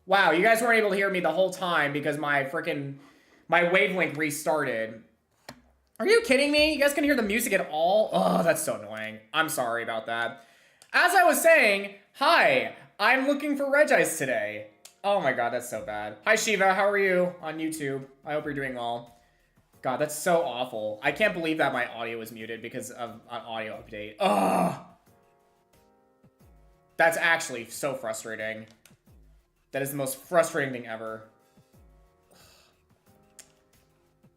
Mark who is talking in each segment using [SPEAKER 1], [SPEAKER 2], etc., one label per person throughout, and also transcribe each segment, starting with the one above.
[SPEAKER 1] Wow, you guys weren't able to hear me the whole time because my wavelength restarted. Are you kidding me? You guys can hear the music at all? Oh, that's so annoying. I'm sorry about that. As I was saying, hi, I'm looking for Regice today. Oh my god, that's so bad. Hi Shiva, how are you on YouTube? I hope you're doing well. God, that's so awful. I can't believe that my audio was muted because of an audio update. Ugh. That's actually so frustrating. That is the most frustrating thing ever.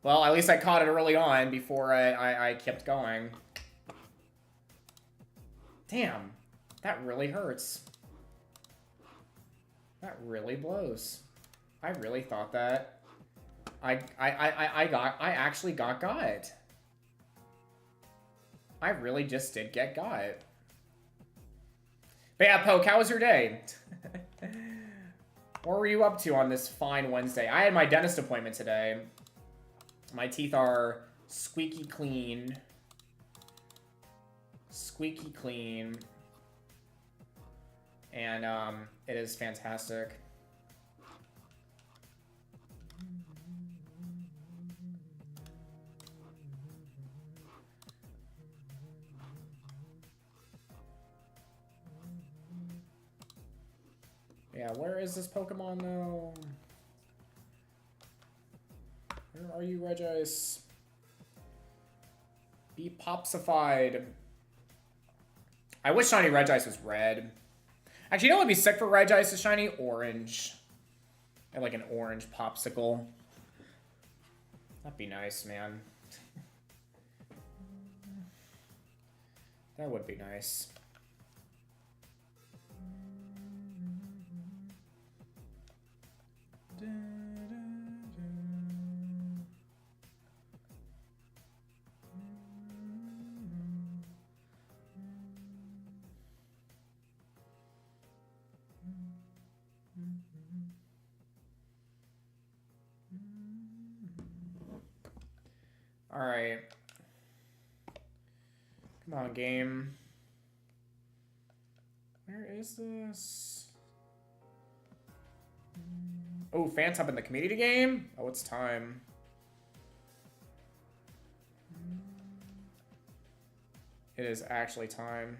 [SPEAKER 1] Well, at least I caught it early on before I kept going. Damn. That really hurts. That really blows. I really thought that I actually got. I really just did get got. But yeah, Poke, how was your day? What were you up to on this fine Wednesday? I had my dentist appointment today. My teeth are squeaky clean. Squeaky clean. And it is fantastic. Yeah, where is this Pokemon though? Where are you, Regice? Be popsified. I wish shiny Regice was red. Actually, you know what would be sick for Regice is shiny orange. And like an orange popsicle. That'd be nice, man. That would be nice. All right. Come on, game. Where is this? Oh, Phantom in the community game? Oh, it's time. It is actually time.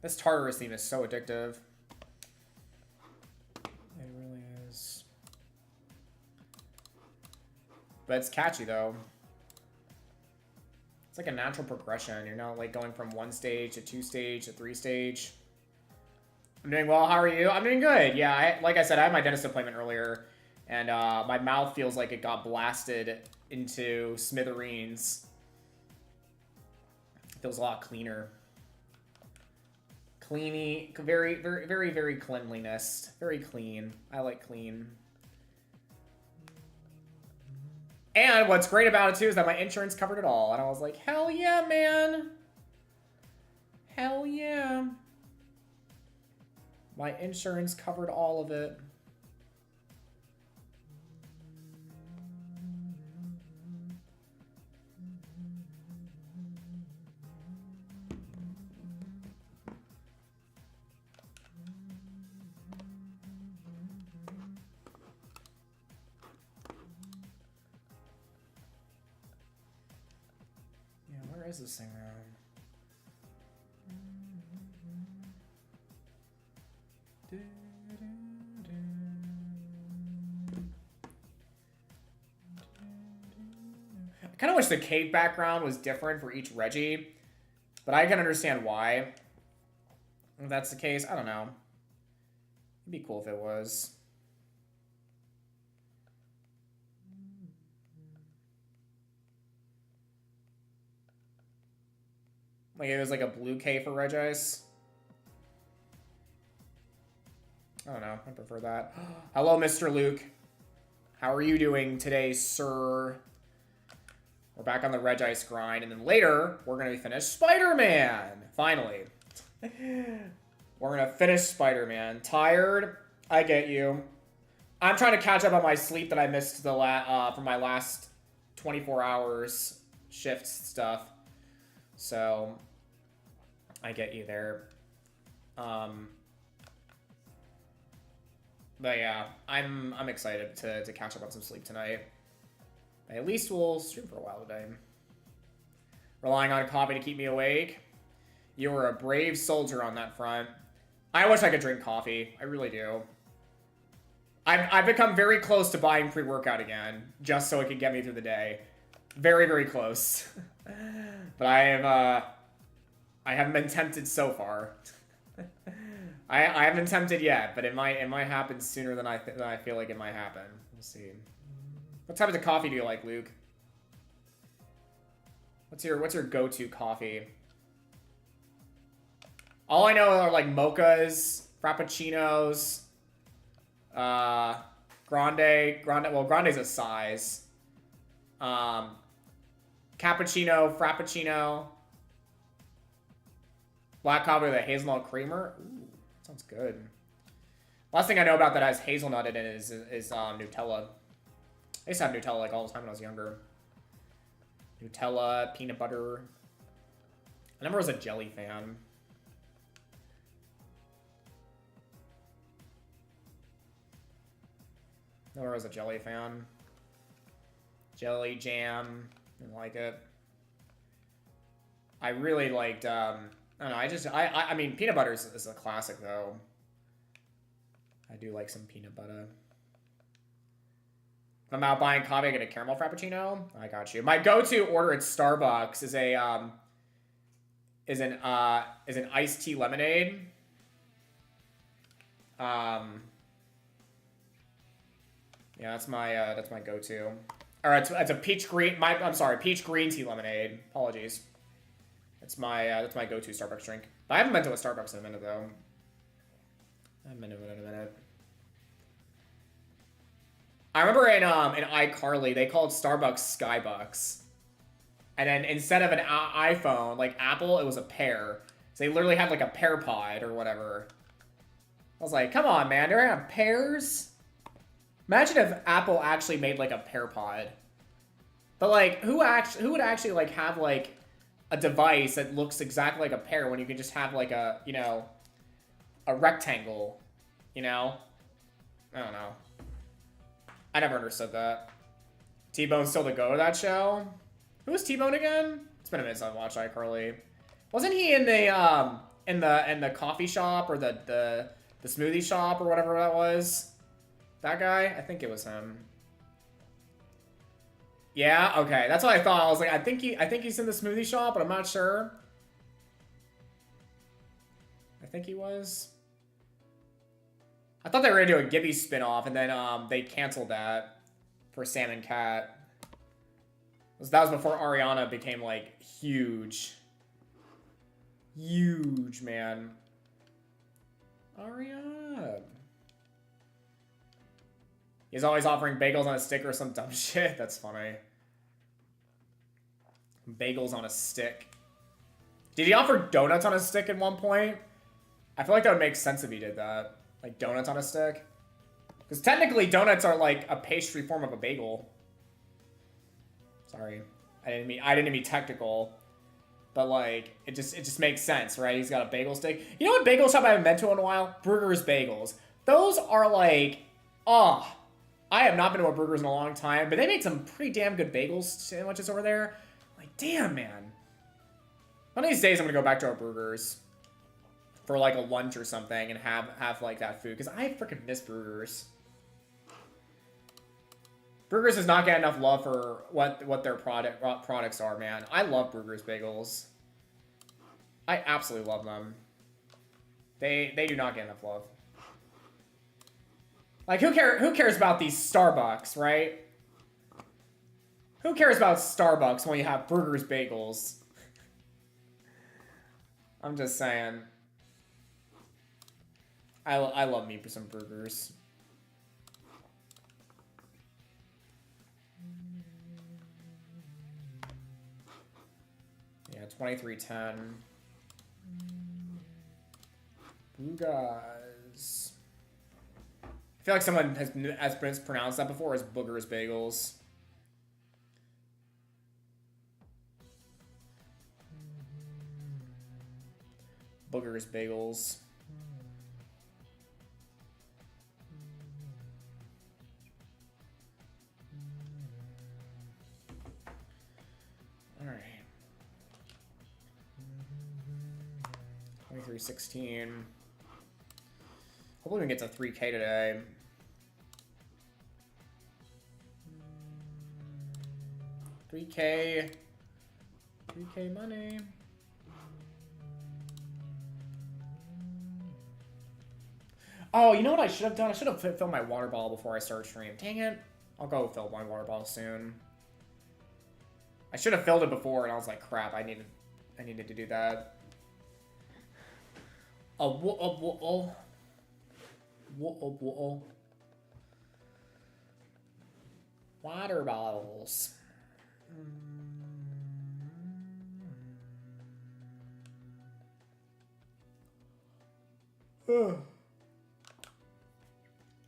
[SPEAKER 1] This Tartarus theme is so addictive. It really is. But it's catchy, though. It's like a natural progression. You're not, like, going from 1 stage to 2 stage to 3 stage. I'm doing well. How are you? I'm doing good. Yeah, like I said, I had my dentist appointment earlier. And my mouth feels like it got blasted into smithereens. It feels a lot cleaner. Cleany, very cleanliness. Very clean. I like clean. And what's great about it too is that my insurance covered it all. And I was like, hell yeah, man. Hell yeah. My insurance covered all of it. Where is this thing now? I kind of wish the cave background was different for each Reggie, but I can understand why. If that's the case, I don't know. It'd be cool if it was. Like it was like a blue K for Regice. I don't know. I prefer that. Hello, Mr. Luke. How are you doing today, sir? We're back on the Regice grind. And then later, we're going to be finished Spider-Man. Finally. We're gonna finish Spider-Man. Tired? I get you. I'm trying to catch up on my sleep that I missed from my last 24 hours shift stuff. So, I get you there. But yeah, I'm excited to catch up on some sleep tonight. At least we'll stream for a while today. Relying on coffee to keep me awake. You were a brave soldier on that front. I wish I could drink coffee. I really do. I've become very close to buying pre-workout again, just so it could get me through the day. Very, very close. But I haven't been tempted so far. I haven't been tempted yet, but it might happen sooner than I feel like it might happen. We'll see. What type of coffee do you like, Luke? What's your go-to coffee? All I know are like mochas, frappuccinos, grande. Well, grande's a size. Cappuccino, frappuccino, black coffee with a hazelnut creamer. Ooh, sounds good. Last thing I know about that has hazelnut in it is Nutella. I used to have Nutella like all the time when I was younger. Nutella, peanut butter. I never was a jelly fan. Never was a jelly fan. Jelly, jam, didn't like it. I really liked, I don't know, I mean, peanut butter is a classic, though. I do like some peanut butter. If I'm out buying coffee, I get a caramel frappuccino. I got you. My go-to order at Starbucks is an iced tea lemonade. Yeah, that's my go-to. Or it's a peach green. I'm sorry, peach green tea lemonade. Apologies. That's my go-to Starbucks drink. But I haven't been to a Starbucks in a minute though. I haven't been to it in a minute. I remember in iCarly they called Starbucks Skybucks, and then instead of an iPhone like Apple, it was a pear. So they literally had like a pear pod or whatever. I was like, come on, man, they're gonna have pears. Imagine if Apple actually made like a pear pod. But like, who would actually like have like a device that looks exactly like a pear when you can just have like a, you know, a rectangle, you know? I don't know. I never understood that. T-Bone's still the go to that show? Who was T-Bone again? It's been a minute since I watched iCarly. Wasn't he in the coffee shop or the smoothie shop or whatever that was? That guy? I think it was him. Yeah, okay. That's what I thought. I was like, I think he's in the smoothie shop, but I'm not sure. I think he was. I thought they were gonna do a Gibby spin-off, and then they canceled that for Sam and Cat. That was before Ariana became like huge. Huge, man. Ariana. He's always offering bagels on a stick or some dumb shit. That's funny. Bagels on a stick. Did he offer donuts on a stick at one point? I feel like that would make sense if he did that. Like donuts on a stick. Because technically donuts are like a pastry form of a bagel. Sorry. I didn't mean technical. But like, it just makes sense, right? He's got a bagel stick. You know what bagel shop I haven't been to in a while? Burgers Bagels. Those are like, oh, I have not been to a Burgers in a long time, but they make some pretty damn good bagels sandwiches over there. Like, damn, man. One of these days, I'm gonna go back to our Burgers for like a lunch or something and have like that food, because I freaking miss Burgers. Burgers does not get enough love for what their products are, man. I love Burgers Bagels. I absolutely love them. They do not get enough love. Like, who cares about these Starbucks, right? Who cares about Starbucks when you have Burgers Bagels? I'm just saying. I love me for some burgers. Yeah, 2310. You guys. I feel like someone has pronounced that before as Boogers Bagels. Boogers Bagels. Alright. 2316. Hopefully we can get to 3K today. $3K money. Oh, you know what I should have done? I should have filled my water bottle before I start stream. Dang it. I'll go fill my water bottle soon. I should have filled it before, and I was like, crap, I needed to do that. Water bottles.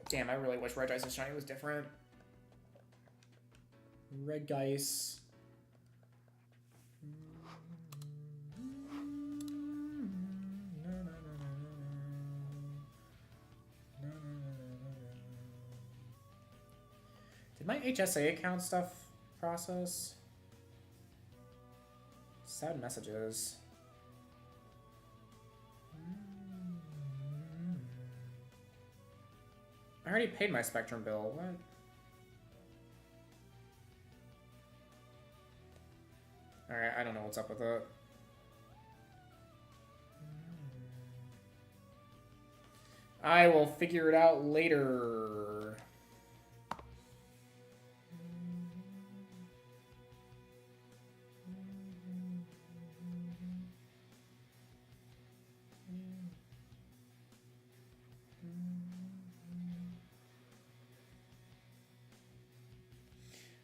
[SPEAKER 1] Damn, I really wish Regice's shiny was different. Regice. Did my HSA account stuff process? Sad messages. I already paid my Spectrum bill. What? Alright, I don't know what's up with it. I will figure it out later.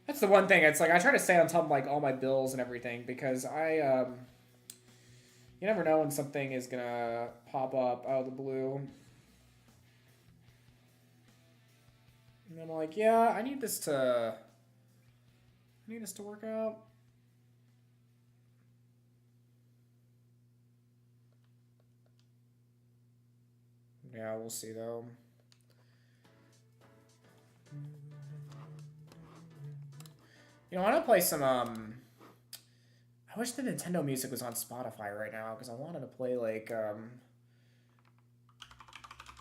[SPEAKER 1] That's the one thing. It's like I try to stay on top of like all my bills and everything because you never know when something is gonna pop up out of the blue. And I'm like, yeah, I need this to work out. Yeah, we'll see though. You know, I want to play some, I wish the Nintendo music was on Spotify right now, because I wanted to play, like,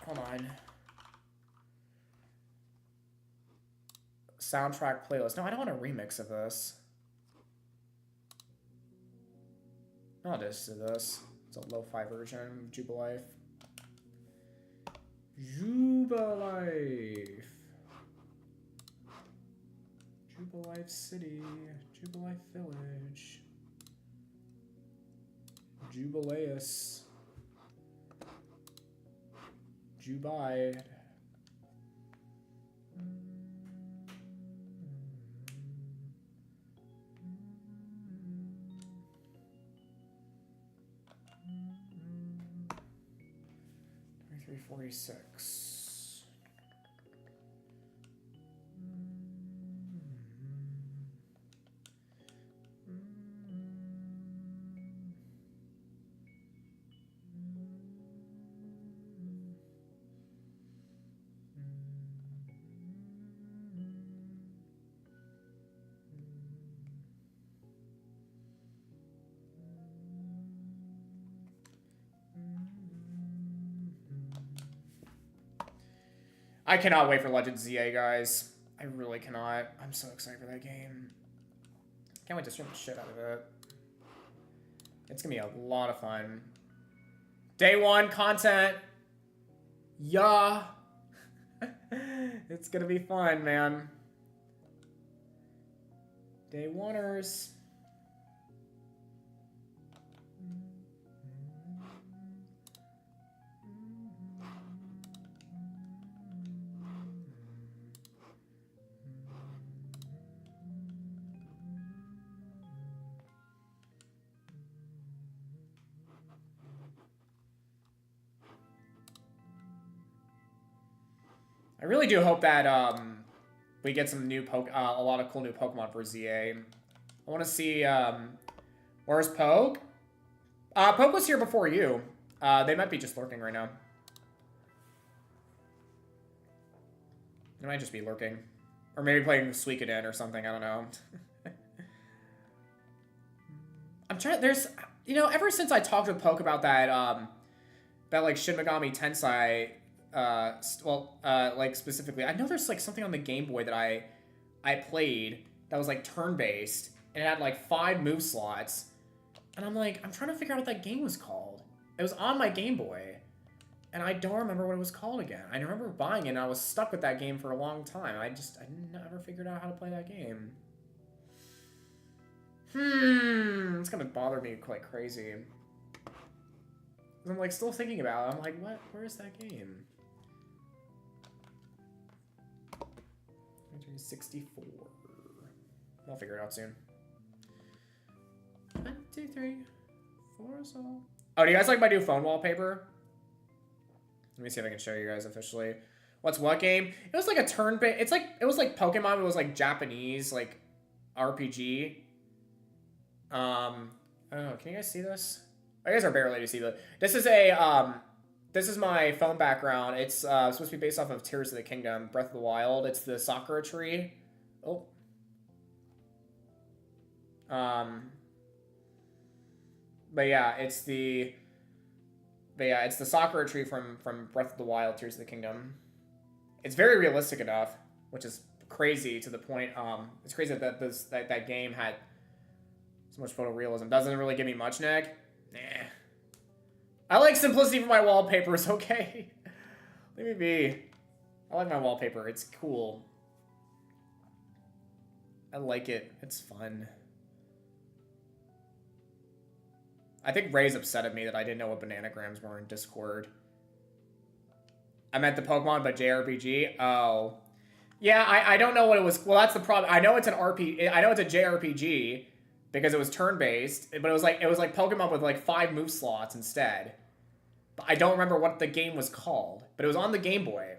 [SPEAKER 1] hold on. Soundtrack playlist. No, I don't want a remix of this. I'll just do this. It's a lo-fi version of Jubilife. Jubilife. Jubilife City, Jubilife Village, Jubileus, Jubide. $23.46. I cannot wait for Legend ZA, guys. I really cannot. I'm so excited for that game. Can't wait to stream the shit out of it. It's gonna be a lot of fun. Day one content. Yeah. It's gonna be fun, man. Day oneers. I really do hope that we get some new a lot of cool new Pokemon for ZA. I want to see where's Poke? Poke was here before you. They might be just lurking right now. They might just be lurking. Or maybe playing Suikoden or something, I don't know. I'm trying, there's, you know, ever since I talked with Poke about that, like, Shin Megami Tensei, like, specifically, I know there's, like, something on the Game Boy that I played that was, like, turn-based, and it had, like, 5 move slots, and I'm like, I'm trying to figure out what that game was called. It was on my Game Boy. And I don't remember what it was called again. I remember buying it, and I was stuck with that game for a long time. I never figured out how to play that game. It's gonna bother me quite crazy. I'm, like, still thinking about it. I'm like, what? Where is that game? 64. I'll figure it out soon. 1, 2, 3, 4, so... Oh, do you guys like my new phone wallpaper? Let me see if I can show you guys officially. What's what game? It was like a turn-based... It's like... It was like Pokemon, but it was like Japanese, like, RPG. I don't know. Can you guys see this? I guys are barely to see this. This is a, this is my phone background. It's, supposed to be based off of Tears of the Kingdom, Breath of the Wild. It's the Sakura tree. Oh. But yeah, it's the Sakura tree from Breath of the Wild, Tears of the Kingdom. It's very realistic enough, which is crazy to the point. It's crazy that that game had so much photorealism. Doesn't really give me much, Nick. Nah. I like simplicity for my wallpapers. Okay, let me be. I like my wallpaper. It's cool. I like it. It's fun. I think Ray's upset at me that I didn't know what bananagrams were in Discord. I meant the Pokemon, but JRPG? Oh. Yeah, I don't know what it was. Well, that's the problem. I know it's an RP. I know it's a JRPG because it was turn-based, but it was like Pokemon with like 5 move slots instead. But I don't remember what the game was called. But it was on the Game Boy.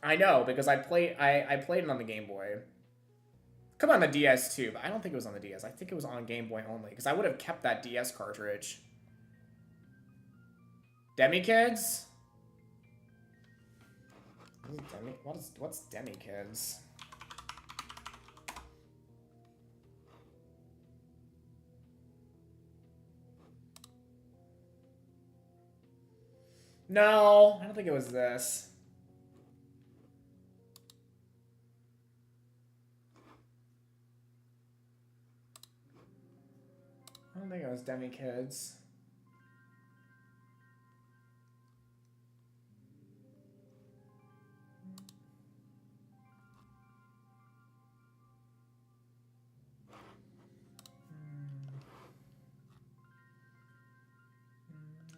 [SPEAKER 1] I know, because I played it on the Game Boy. Come on the DS too, but I don't think it was on the DS. I think it was on Game Boy only, because I would have kept that DS cartridge. Demi-Kids? What's Demi-Kids? No, I don't think it was this. I don't think it was Demi-Kids.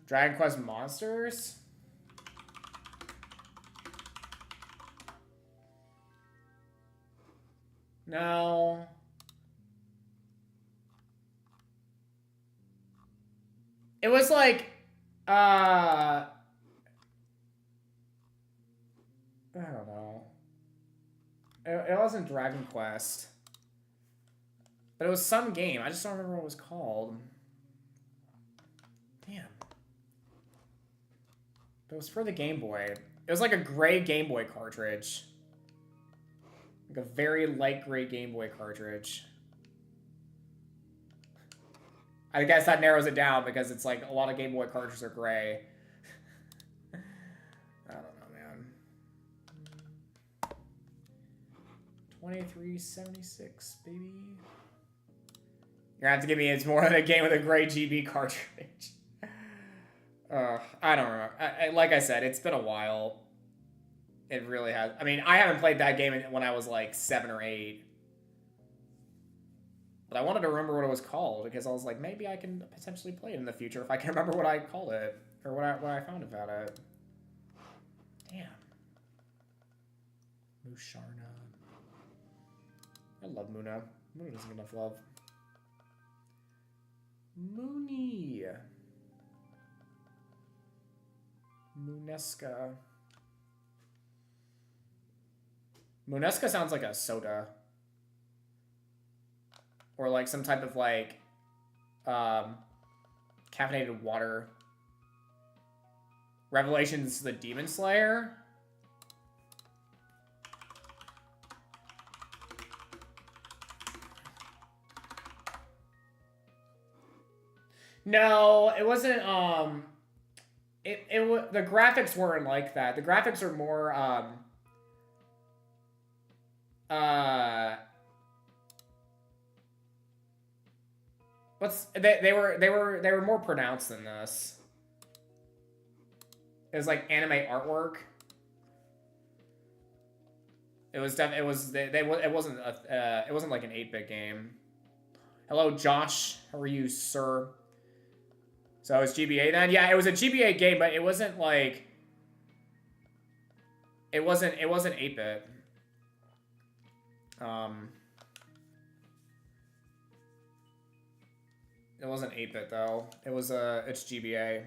[SPEAKER 1] Dragon Quest Monsters? No. It was like, I don't know. It wasn't Dragon Quest. But it was some game. I just don't remember what it was called. Damn. But it was for the Game Boy. It was like a gray Game Boy cartridge. Like a very light gray Game Boy cartridge. I guess that narrows it down because it's like a lot of Game Boy cartridges are gray. I don't know, man. 2376, baby. You're gonna have to give me it's more than a game with a gray GB cartridge. I don't know. Like I said, it's been a while. It really has. I mean, I haven't played that game when I was like 7 or 8. But I wanted to remember what it was called because I was like, maybe I can potentially play it in the future if I can remember what I called it or what I found about it. Damn. Musharna. I love Muna. Muna doesn't get enough love. Mooney. Munesca. Munesca sounds like a soda. Or like some type of like caffeinated water. Revelations the Demon Slayer. No, it wasn't the graphics weren't like that. The graphics are more they were more pronounced than this. It was like anime artwork. It wasn't like an 8-bit game. Hello, Josh. How are you, sir? So it was GBA then? Yeah, it was a GBA game, but it wasn't like it wasn't 8-bit. It wasn't 8-bit though. It was it's GBA.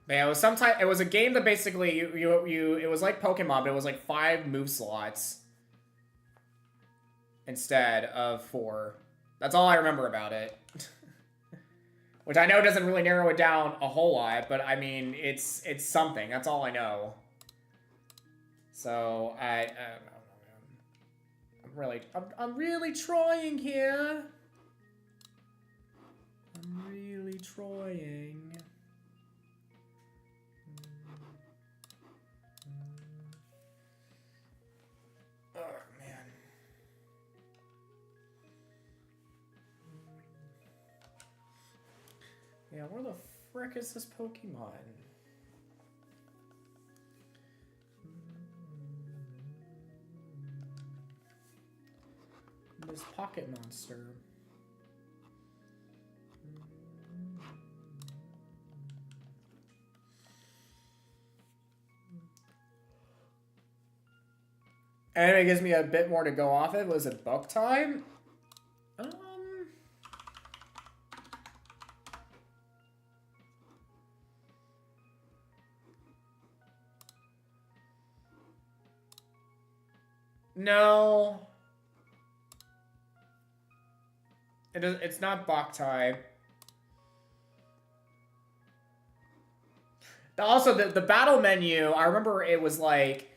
[SPEAKER 1] Yeah, it was it was a game that basically it was like Pokemon, but it was like 5 move slots instead of 4. That's all I remember about it. Which I know doesn't really narrow it down a whole lot, but I mean it's something. That's all I know. So I don't know, man. I'm really trying here. I'm really trying. Oh, man. Yeah, where the frick is this Pokemon? This pocket monster. And it gives me a bit more to go off of. Was it book time? No. It's not Boktai. Also, the battle menu, I remember it was like,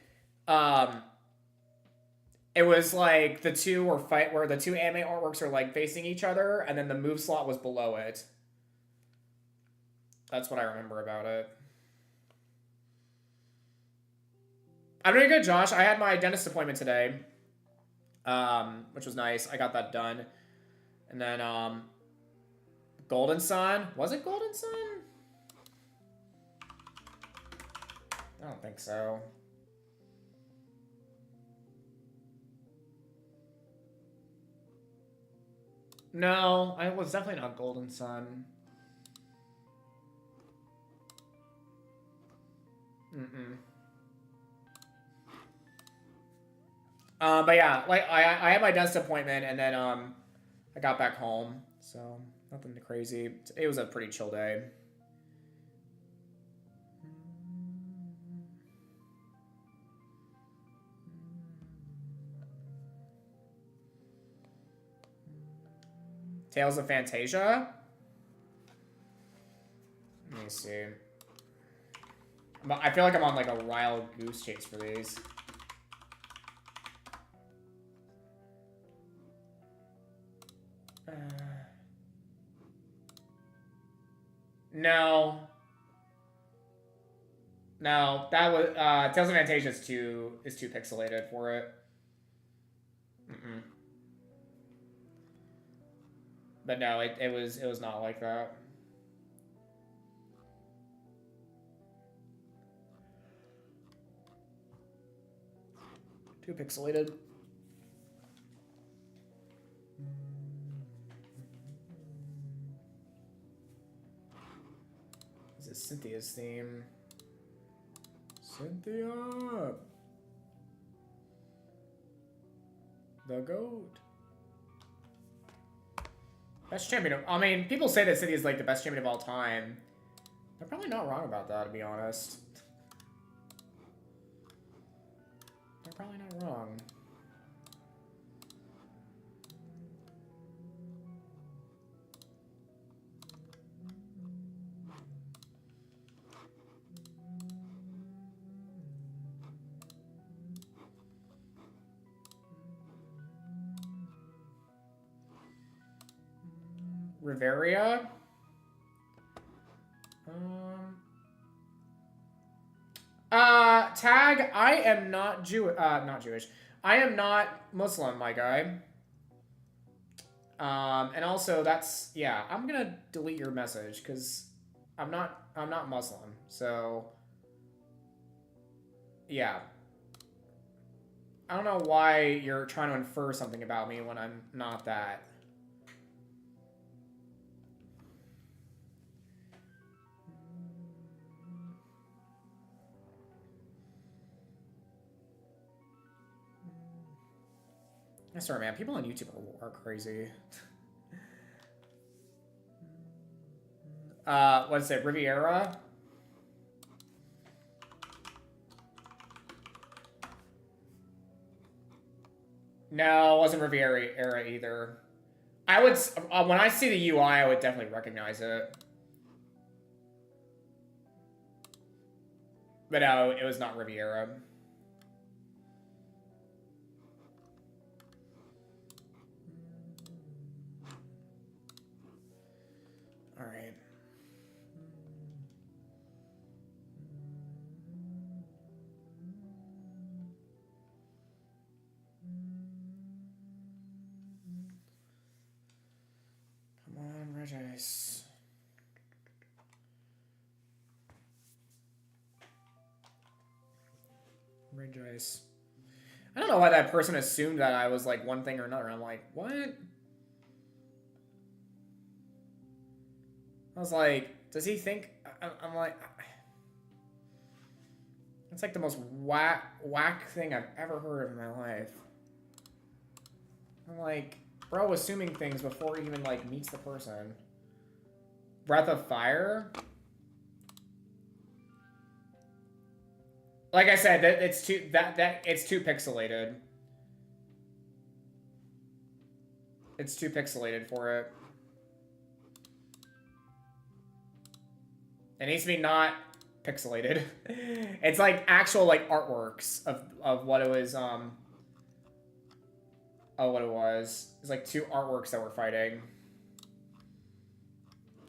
[SPEAKER 1] it was like the two were where the two anime artworks are like facing each other, and then the move slot was below it. That's what I remember about it. I'm doing good, Josh. I had my dentist appointment today, which was nice. I got that done. And then, Golden Sun. Was it Golden Sun? I don't think so. No, it was definitely not Golden Sun. But yeah, like I had my dentist appointment, and then I got back home, so nothing crazy. It was a pretty chill day. Tales of Fantasia? Let me see. I feel like I'm on like a wild goose chase for these. No. No, that was Tales of Fantasia is too pixelated for it. But no, it was not like that. Too pixelated. This is Cynthia's theme. Cynthia! The goat. Best champion of, I mean, people say that City is like the best champion of all time. They're probably not wrong about that, to be honest. They're probably not wrong. Riveria. Tag, I am not not Jewish. I am not Muslim, my guy. And also that's, yeah, I'm gonna delete your message, because I'm not Muslim, so, yeah. I don't know why you're trying to infer something about me when I'm not that. I swear, man, people on YouTube are crazy. What's it, Riviera? No, it wasn't Riviera era either. I would, when I see the UI, I would definitely recognize it. But no, it was not Riviera. All right. Come on, Regice. Regice. I don't know why that person assumed that I was like one thing or another. I'm like, what? I was like, does he think? I'm like, it's like the most whack thing I've ever heard of in my life. I'm like, bro, assuming things before he even like meets the person. Breath of Fire. Like I said, it's too it's too pixelated. It's too pixelated for it. It needs to be not pixelated. It's like actual like artworks of what it was what it was. It's like two artworks that were fighting.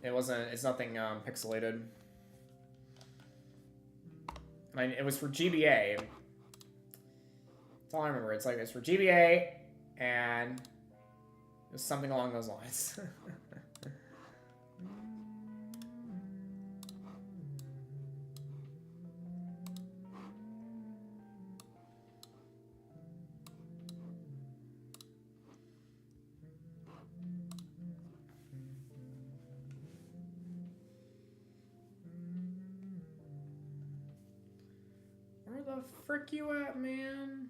[SPEAKER 1] It's nothing pixelated. I mean, it was for GBA. That's all I remember. It's for GBA, and it was something along those lines. Where the frick you at, man?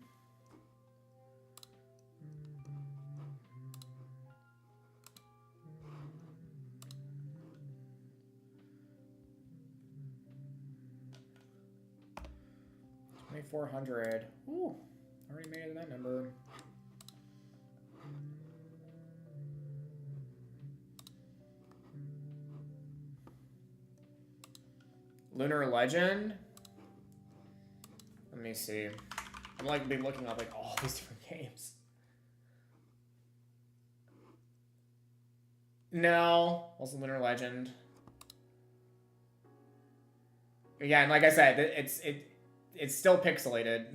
[SPEAKER 1] $2,400. Ooh, already made it to that number. Lunar Legend. Let me see. I'm like been looking up like all these different games. No, also Lunar Legend. Yeah, and like I said, it's still pixelated.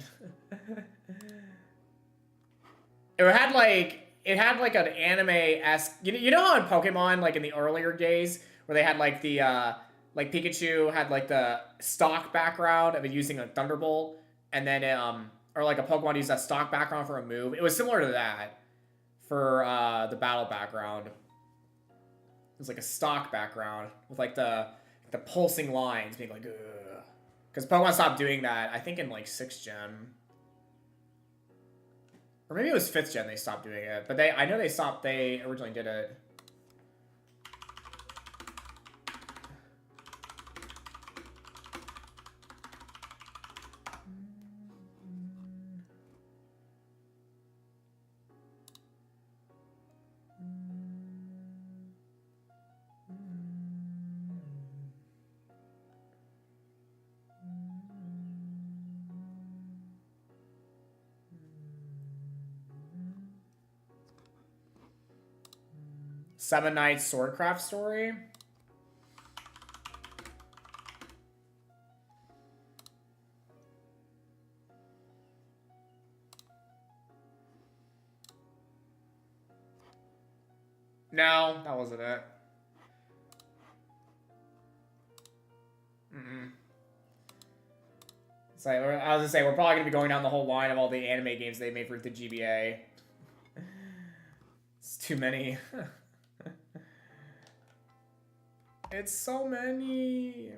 [SPEAKER 1] It had like an anime-esque. You know how in Pokemon, like in the earlier days, where they had like the like Pikachu had like the stock background of it using a Thunderbolt, and then or like a Pokemon used that stock background for a move. It was similar to that for the battle background. It was like a stock background with like the pulsing lines being like, ugh. Because Pokemon stopped doing that, I think in like 6th gen. Or maybe it was 5th gen they stopped doing it. But I know they originally did it. Seven Knights Swordcraft story. No, that wasn't it. So I was gonna say, we're probably gonna be going down the whole line of all the anime games they made for the GBA. It's too many. It's so many.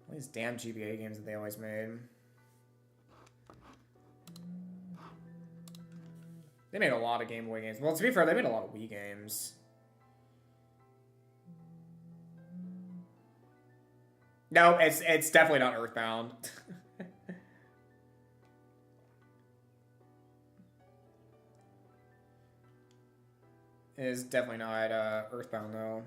[SPEAKER 1] All these damn GBA games that they always made. They made a lot of Game Boy games. Well, to be fair, they made a lot of Wii games. No, it's definitely not Earthbound. It is definitely not Earthbound, though.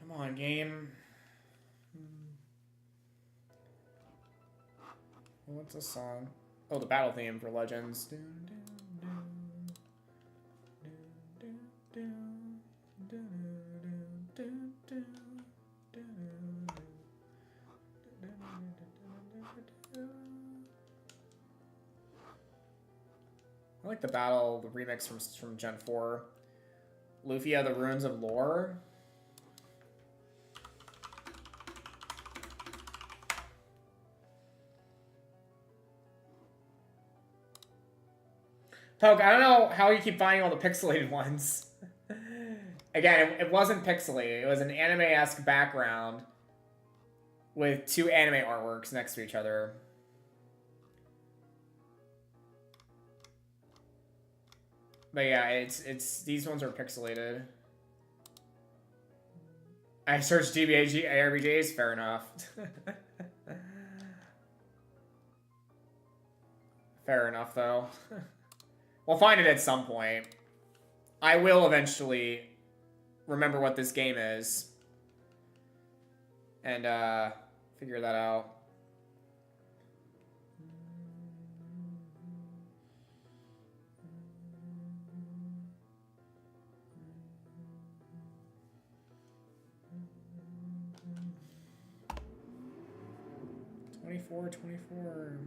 [SPEAKER 1] Come on, game. What's the song? Oh, the battle theme for Legends. I like the battle, the remix from Gen 4. Lufia, the Ruins of Lore. Poke, I don't know how you keep finding all the pixelated ones. Again, it wasn't pixelated. It was an anime-esque background with two anime artworks next to each other. But yeah, it's these ones are pixelated. I searched GBA ARBJs, fair enough. Fair enough, though. We'll find it at some point. I will eventually remember what this game is. And, figure that out. '24.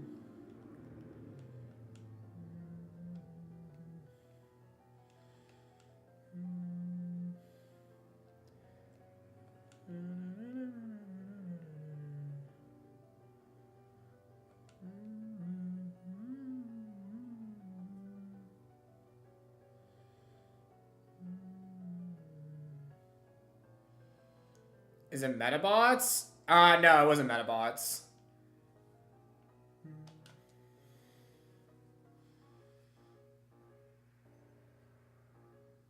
[SPEAKER 1] Is it Metabots? No, it wasn't Metabots.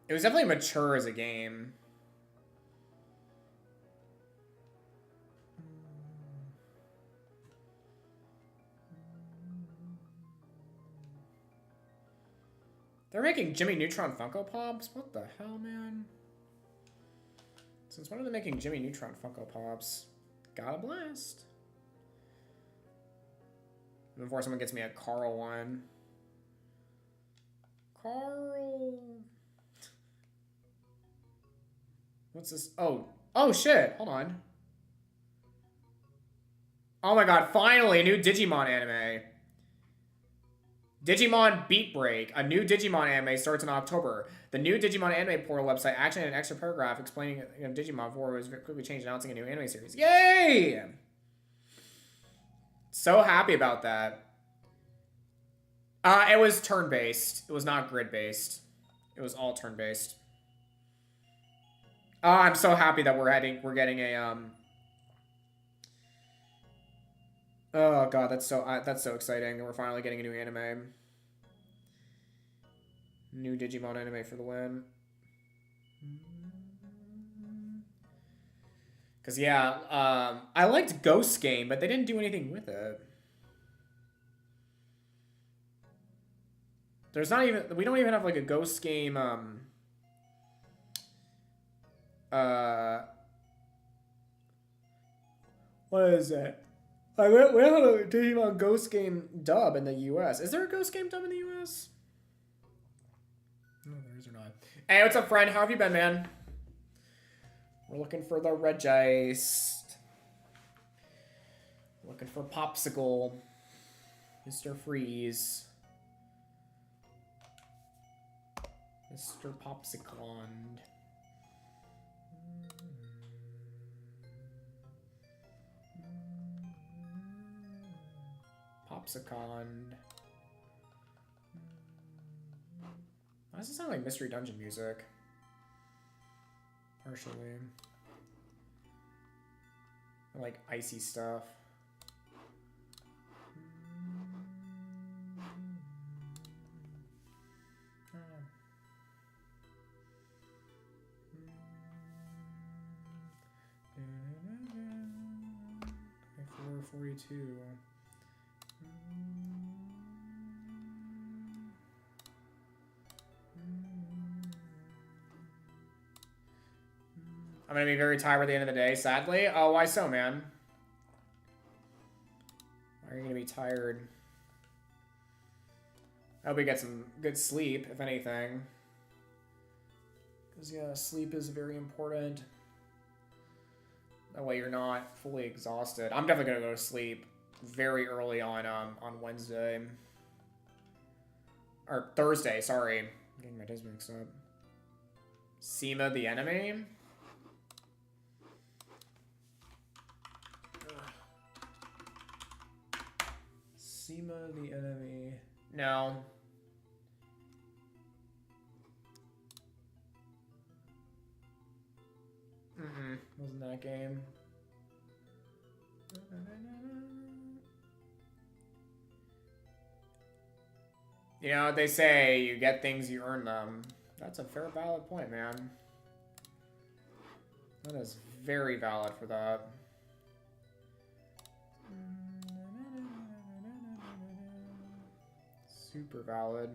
[SPEAKER 1] It was definitely mature as a game. They're making Jimmy Neutron Funko Pops? What the hell, man? Since when are they making Jimmy Neutron Funko Pops? Got a blast. Before someone gets me a Carl one. Carl. What's this? Oh shit. Hold on. Oh my god, finally, a new Digimon anime. Digimon Beat Break. A new Digimon anime starts in October. The new Digimon anime portal website actually had an extra paragraph explaining Digimon 4 was quickly changed, announcing a new anime series. Yay! So happy about that. It was turn-based. It was not grid-based. It was all turn-based. I'm so happy that we're getting a oh god, that's so exciting. We're finally getting a new anime. New Digimon anime for the win. Because, yeah, I liked Ghost Game, but they didn't do anything with it. There's not even... We don't even have, like, a Ghost Game, what is it? Like, we have a Digimon Ghost Game dub in the U.S. Is there a Ghost Game dub in the U.S.? No, there is or not. Hey, what's up, friend? How have you been, man? We're looking for the Regice. Looking for Popsicle. Mr. Freeze. Mr. Popsiclond. Popsicond. Why does it sound like Mystery Dungeon music? Partially. I like icy stuff. Okay, 442. I'm gonna be very tired by the end of the day, sadly. Oh, why so, man? Why are you gonna be tired? I hope we get some good sleep, if anything. Because, yeah, sleep is very important. That way you're not fully exhausted. I'm definitely gonna go to sleep very early on Wednesday. Or Thursday, sorry. I'm getting my days mixed up. Sema the enemy? Sema the enemy. No. Wasn't that game. You know what they say, you get things, you earn them. That's a fair, valid point, man. That is very valid for that. Super valid.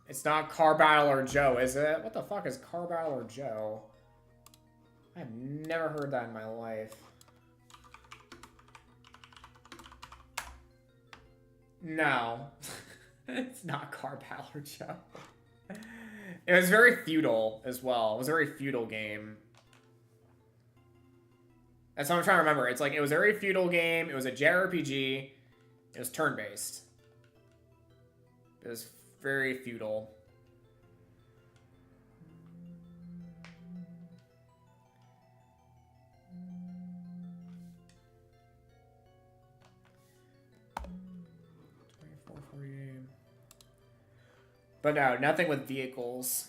[SPEAKER 1] It's not Car Battler Joe, is it? What the fuck is Car Battler Joe? I've never heard that in my life. No. It's not Car Battler Joe. It was very feudal as well. It was a very feudal game. That's what I'm trying to remember. It's like, it was a very feudal game. It was a JRPG. It was turn-based. It was very feudal. But no, nothing with vehicles.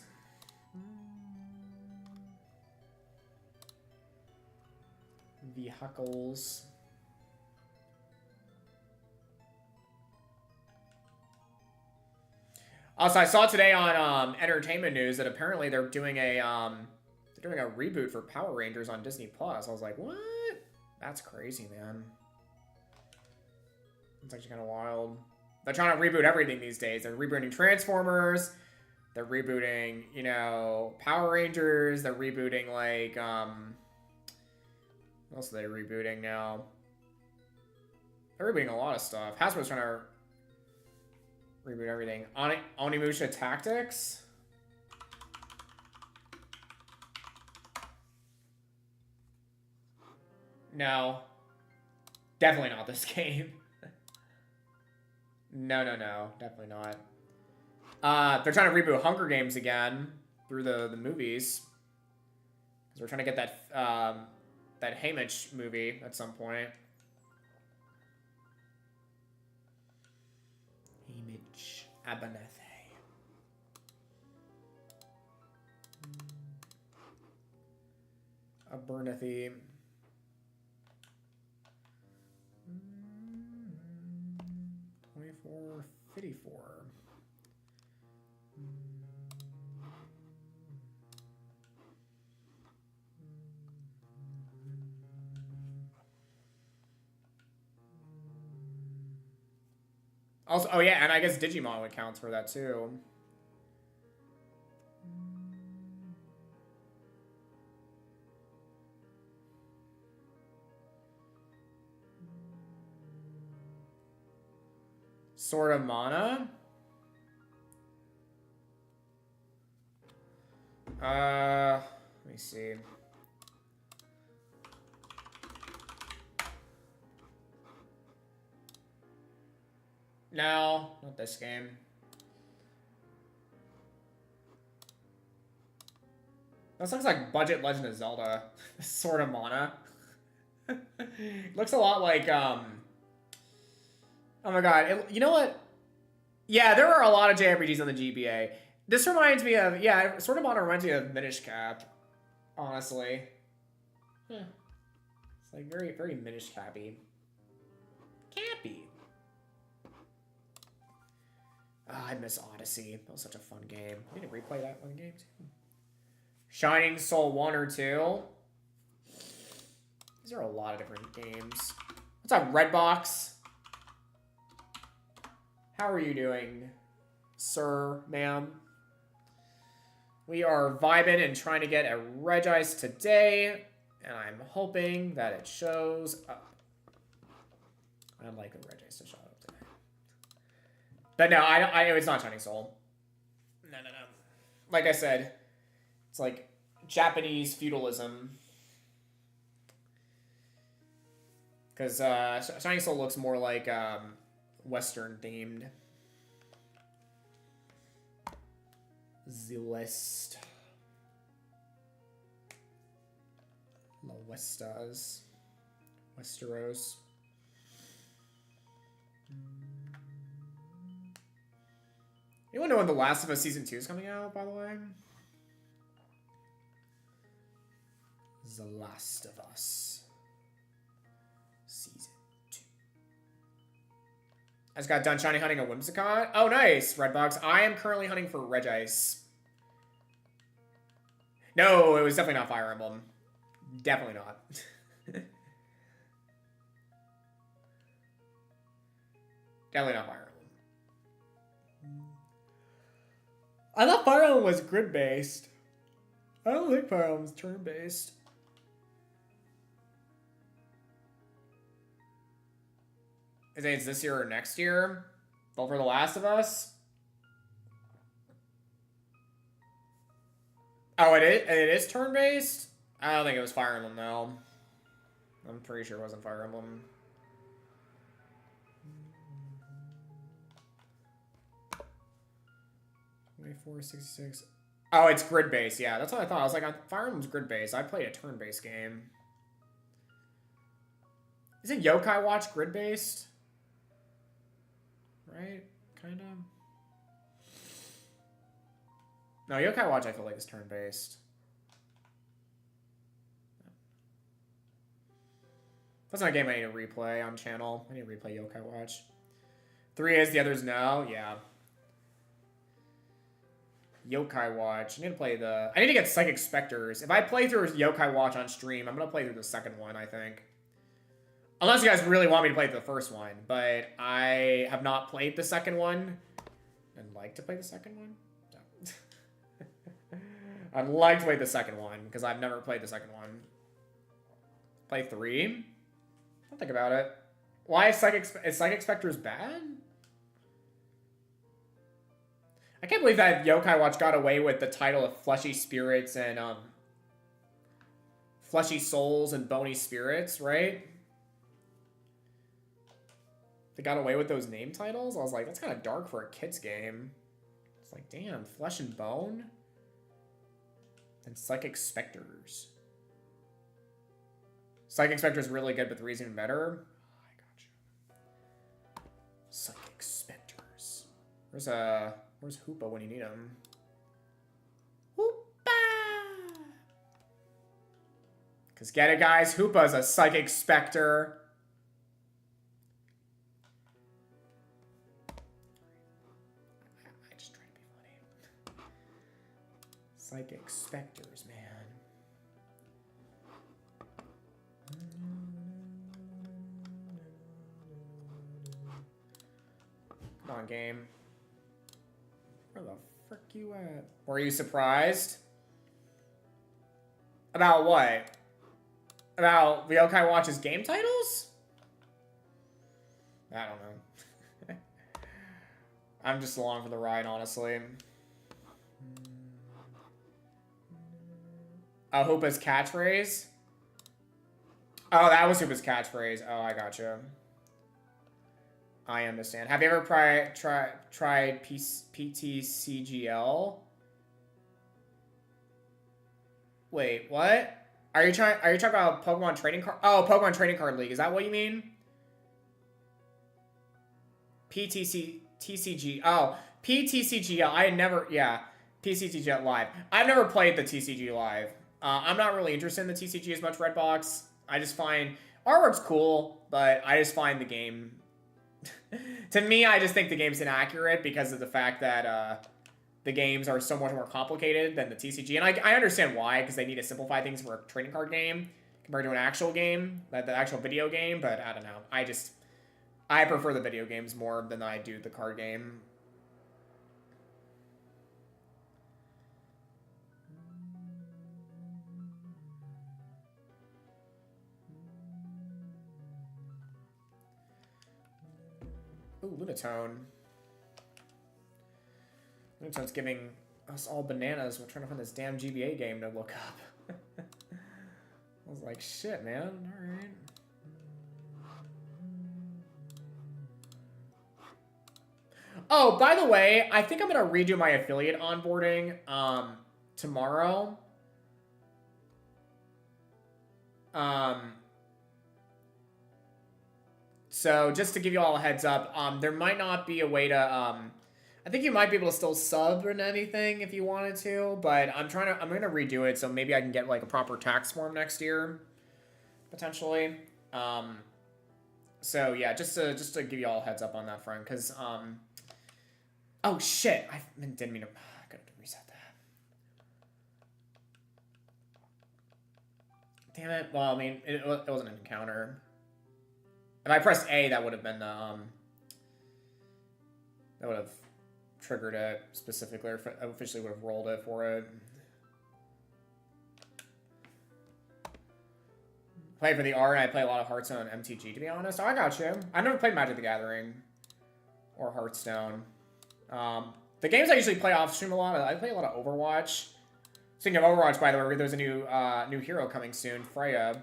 [SPEAKER 1] Vehicles. Also, I saw today on entertainment news that apparently they're doing a reboot for Power Rangers on Disney Plus. I was like, what? That's crazy, man. It's actually kind of wild. They're trying to reboot everything these days. They're rebooting Transformers. They're rebooting, you know, Power Rangers. They're rebooting, like, what else are they rebooting now? They're rebooting a lot of stuff. Hasbro's trying to reboot everything. Onimusha Tactics? No. Definitely not this game. No. Definitely not. They're trying to reboot Hunger Games again through the movies. Because we're trying to get that, that Haymitch movie at some point. Abernathy. Abernathy. 2454. Also, oh yeah, and I guess Digimon accounts for that too. Sword of Mana. Let me see. No, not this game. That looks like budget Legend of Zelda. Sword of Mana. Looks a lot like, oh my god. You know what? Yeah, there are a lot of JRPGs on the GBA. This reminds me of, yeah, Sword of Mana reminds me of Minish Cap. Honestly. Huh. It's like very, very Minish Cappy. Cappy. Oh, I miss Odyssey. That was such a fun game. I need to replay that one game too. Shining Soul 1 or 2. These are a lot of different games. What's up, Redbox? How are you doing, sir, ma'am? We are vibing and trying to get a Regice today, and I'm hoping that it shows up. I'd like a Regice to show up today. But no, it's not Shining Soul. No. Like I said, it's like Japanese feudalism. Because Shining Soul looks more like Western themed. The West. La Westas. Westeros. Anyone know when The Last of Us Season 2 is coming out, by the way? The Last of Us Season 2. I just got done shiny hunting a Whimsicott. Oh, nice, Redbox. I am currently hunting for Regice. No, it was definitely not Fire Emblem. Definitely not. Definitely not Fire Emblem. I thought Fire Emblem was grid-based. I don't think Fire Emblem's turn-based. Is it this year or next year? Vote for The Last of Us? Oh, it is turn-based? I don't think it was Fire Emblem, though. I'm pretty sure it wasn't Fire Emblem. $24.66. Oh, it's grid-based. Yeah, that's what I thought. I was like, Fire Emblem's grid-based. I played a turn-based game. Isn't Yokai Watch grid-based? Right? Kind of. No, Yokai Watch I feel like is turn-based. That's not a game I need to replay on channel. I need to replay Yokai Watch. 3 is, the others no. Yeah. Yokai Watch. I need to get Psychic Specters. If I play through Yokai Watch on stream, I'm going to play through the second one, I think. Unless you guys really want me to play the first one. But I have not played the second one. I'd like to play the second one. No. I'd like to play the second one, because I've never played the second one. Play 3? I'll think about it. Why is Psychic Specters bad? I can't believe that Yokai Watch got away with the title of Fleshy Spirits and Fleshy Souls and Bony Spirits, right? They got away with those name titles? I was like, that's kind of dark for a kid's game. It's like, damn, Flesh and Bone? And Psychic Specters. Psychic Specters really good, but 3 is even better? Oh, I got you. Psychic Specters. Where's Hoopa when you need him? Hoopa! Because get it, guys? Hoopa's a Psychic Spectre. I just try to be funny. Psychic Spectres, man. Come on, game. Where the frick you at? Were you surprised? About what? About the Yokai Watch's game titles? I don't know. I'm just along for the ride, honestly. Oh, Hoopa's catchphrase? Oh, that was Hoopa's catchphrase. Oh, I gotcha. I understand. Have you ever tried PTCGL? Wait, what? Are you talking about Pokemon Trading Card? Oh, Pokemon Trading Card League. Is that what you mean? TCG. Oh, PTCGL. I had never. Yeah, PTCGL Live. I've never played the TCG Live. I'm not really interested in the TCG as much. Redbox. I just find artwork's cool, but I just find the game. To me, I just think the game's inaccurate because of the fact that the games are so much more complicated than the TCG. And I understand why, because they need to simplify things for a trading card game compared to an actual game, like the actual video game. But I don't know. I prefer the video games more than I do the card game. Ooh, Lunatone. Lunatone's giving us all bananas. We're trying to find this damn GBA game to look up. I was like, shit, man. Alright. Oh, by the way, I think I'm going to redo my affiliate onboarding tomorrow. So just to give you all a heads up, there might not be a way to, I think you might be able to still sub and anything if you wanted to, but I'm going to redo it so maybe I can get like a proper tax form next year, potentially. So yeah, just to give you all a heads up on that front, because, oh shit, I didn't mean to, I gotta reset that. Damn it, well, I mean, it wasn't an encounter. If I pressed A, that would have been that would have triggered it specifically, or officially would have rolled it for it. Play for the art, I play a lot of Hearthstone and MTG, to be honest. Oh, I got you. I've never played Magic the Gathering or Hearthstone. The games I usually play off stream a lot, I play a lot of Overwatch. Speaking of Overwatch, by the way, there's a new hero coming soon, Freya.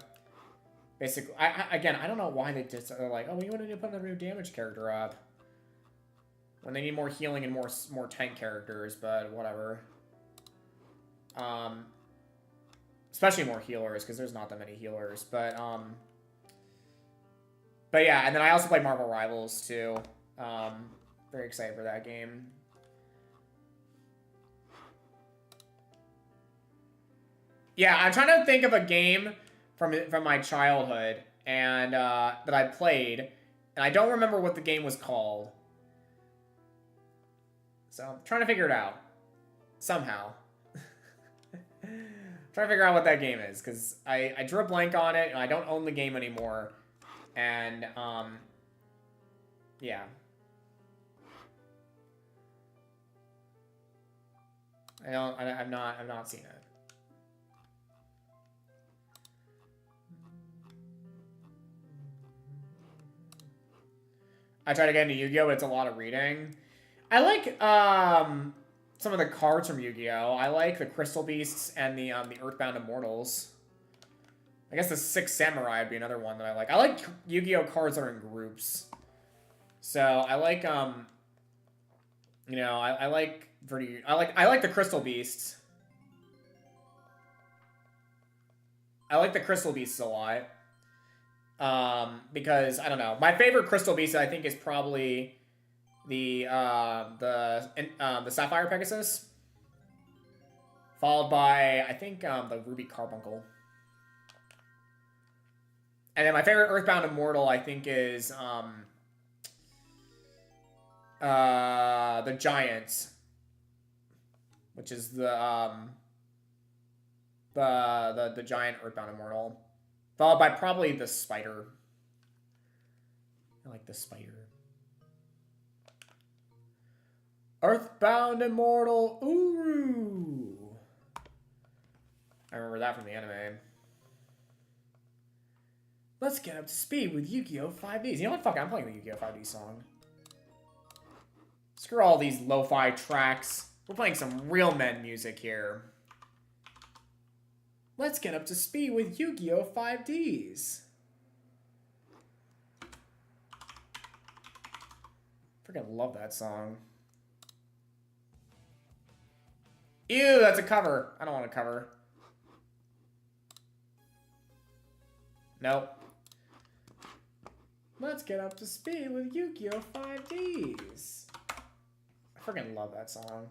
[SPEAKER 1] Basically, again, I don't know why they're like, oh, we want to put another new damage character up when they need more healing and more tank characters, but whatever. Especially more healers, because there's not that many healers, but yeah, and then I also play Marvel Rivals too. Very excited for that game. Yeah, I'm trying to think of a game from my childhood and that I played, and I don't remember what the game was called. So I'm trying to figure it out somehow. Trying to figure out what that game is, because I drew a blank on it and I don't own the game anymore. And yeah. I've not seen it. I try to get into Yu-Gi-Oh, but it's a lot of reading. I like some of the cards from Yu-Gi-Oh. I like the Crystal Beasts and the Earthbound Immortals. I guess the Six Samurai would be another one that I like. I like Yu-Gi-Oh cards that are in groups. So I like you know, I like the Crystal Beasts. I like the Crystal Beasts a lot. Because, I don't know, my favorite Crystal Beast, I think, is probably the Sapphire Pegasus, followed by I think the Ruby Carbuncle, and then my favorite Earthbound Immortal I think is the Giants, which is the giant Earthbound Immortal, followed by probably the Spider. I like the Spider. Earthbound Immortal Uru. I remember that from the anime. Let's get up to speed with Yu-Gi-Oh! 5Ds. You know what? Fuck it, I'm playing the Yu-Gi-Oh! 5D song. Screw all these lo-fi tracks. We're playing some real men music here. Let's get up to speed with Yu-Gi-Oh! 5Ds. Freaking love that song. Ew, that's a cover. I don't want a cover. Nope. Let's get up to speed with Yu-Gi-Oh! 5Ds. I freaking love that song.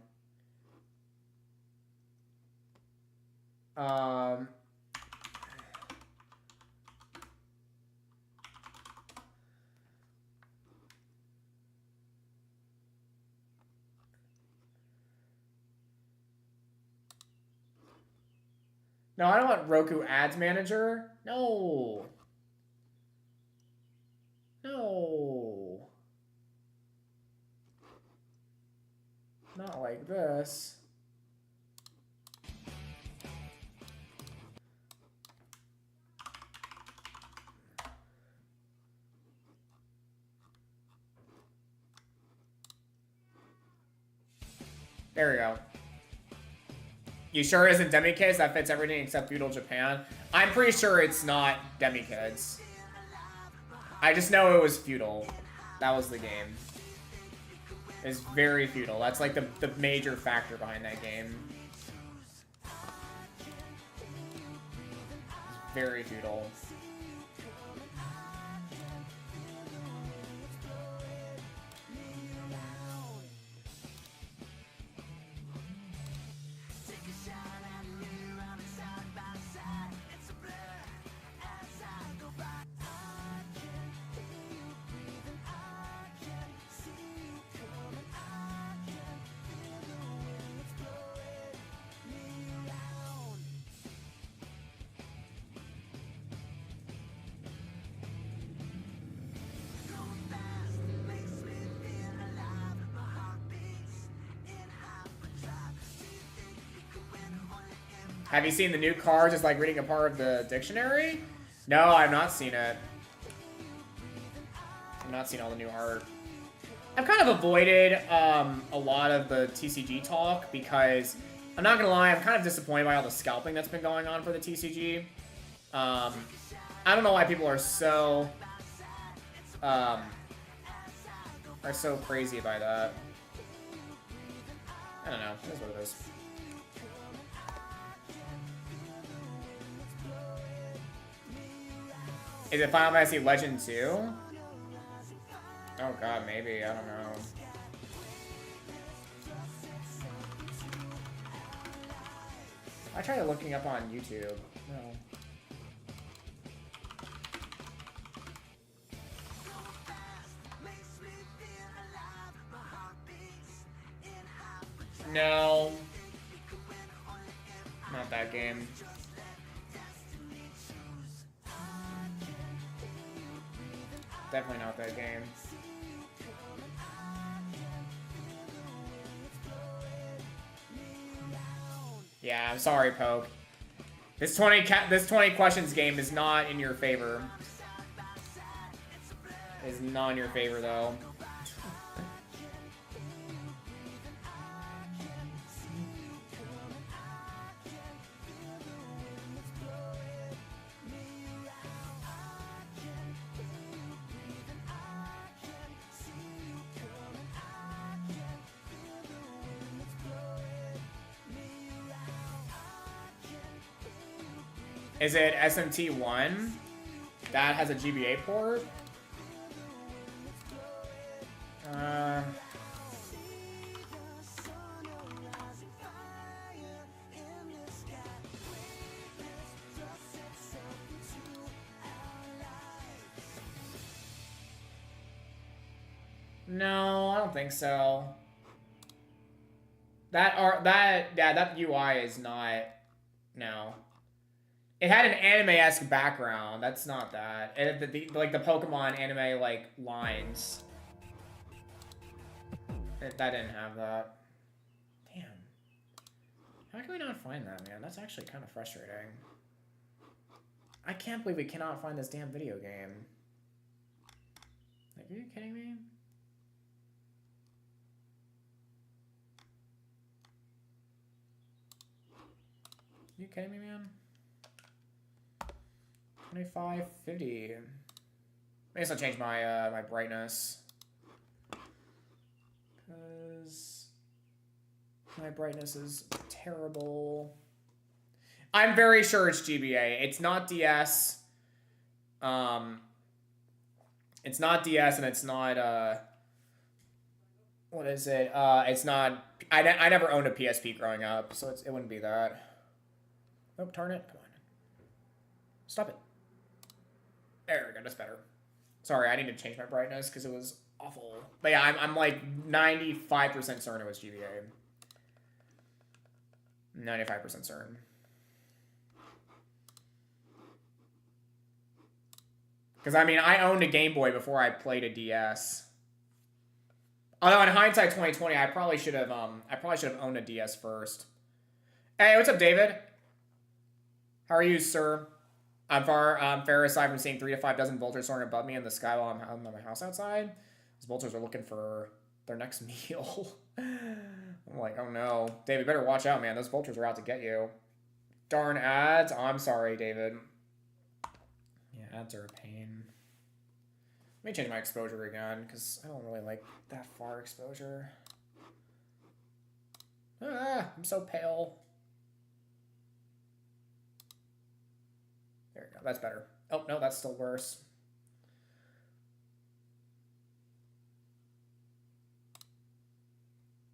[SPEAKER 1] No, I don't want Roku Ads Manager. No. No. Not like this. There we go. You sure it isn't Demi-Kids? That fits everything except feudal Japan. I'm pretty sure it's not Demi-Kids. I just know it was feudal. That was the game. It's very feudal. That's like the major factor behind that game. It's very feudal. Have you seen the new cards? It's like reading a part of the dictionary? No, I've not seen it. I've not seen all the new art. I've kind of avoided a lot of the TCG talk because, I'm not gonna lie, I'm kind of disappointed by all the scalping that's been going on for the TCG. I don't know why people are so crazy by that. I don't know. That's what it is. Is it Final Fantasy Legend 2? Oh god, maybe. I don't know. I tried looking up on YouTube. No. No. Not that game. Definitely not that game. Yeah, I'm sorry, Poke. This 20 questions game is not in your favor. Is not in your favor though. Is it SMT1? That has a GBA port? No, I don't think so. That UI is not. No. It had an anime-esque background. That's not that. Like the Pokemon anime like lines. That didn't have that. Damn. How can we not find that, man? That's actually kind of frustrating. I can't believe we cannot find this damn video game. Like, are you kidding me? You kidding me, man? 2550. I guess I'll change my my brightness. Cause my brightness is terrible. I'm very sure it's GBA. It's not DS. It's not DS and it's not what is it? It's not. I never owned a PSP growing up, so it wouldn't be that. Oh, turn it. Come on. Stop it. There we go. That's better. Sorry, I need to change my brightness because it was awful. But yeah, I'm like 95% certain it was GBA. 95% certain. Because I mean, I owned a Game Boy before I played a DS. Although in hindsight 2020, I probably should have owned a DS first. Hey, what's up, David? How are you, sir? I'm fair aside from seeing 3 to 5 dozen vultures soaring above me in the sky while I'm at my house outside. These vultures are looking for their next meal. I'm like, oh no. David, better watch out, man. Those vultures are out to get you. Darn ads. Oh, I'm sorry, David. Yeah, ads are a pain. Let me change my exposure again, because I don't really like that far exposure. Ah, I'm so pale. There we go. That's better. Oh, no, that's still worse.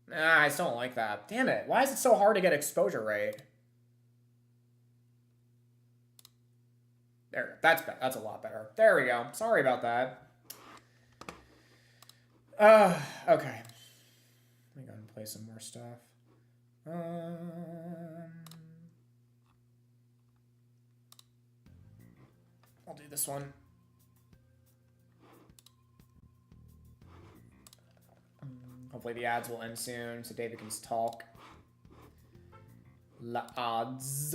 [SPEAKER 1] Nah, I still don't like that. Damn it. Why is it so hard to get exposure right? There, that's a lot better. There we go. Sorry about that. Okay. Let me go and play some more stuff. I'll do this one. Hopefully the ads will end soon so David can talk. La odds.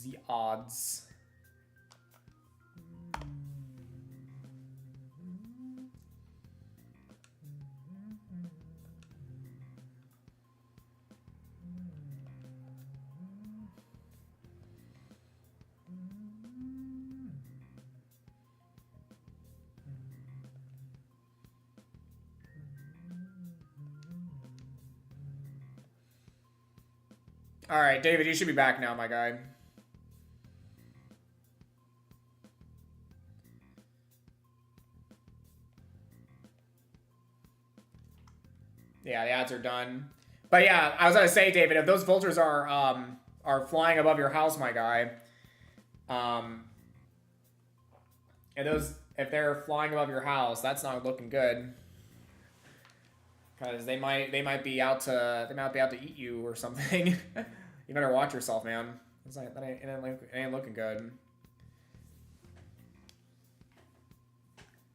[SPEAKER 1] The odds. All right, David, you should be back now, my guy. Yeah, the ads are done. But yeah, I was gonna say, David, if those vultures are flying above your house, my guy, if they're flying above your house, that's not looking good. Because they might be out to eat you or something. You better watch yourself, man. It ain't looking good.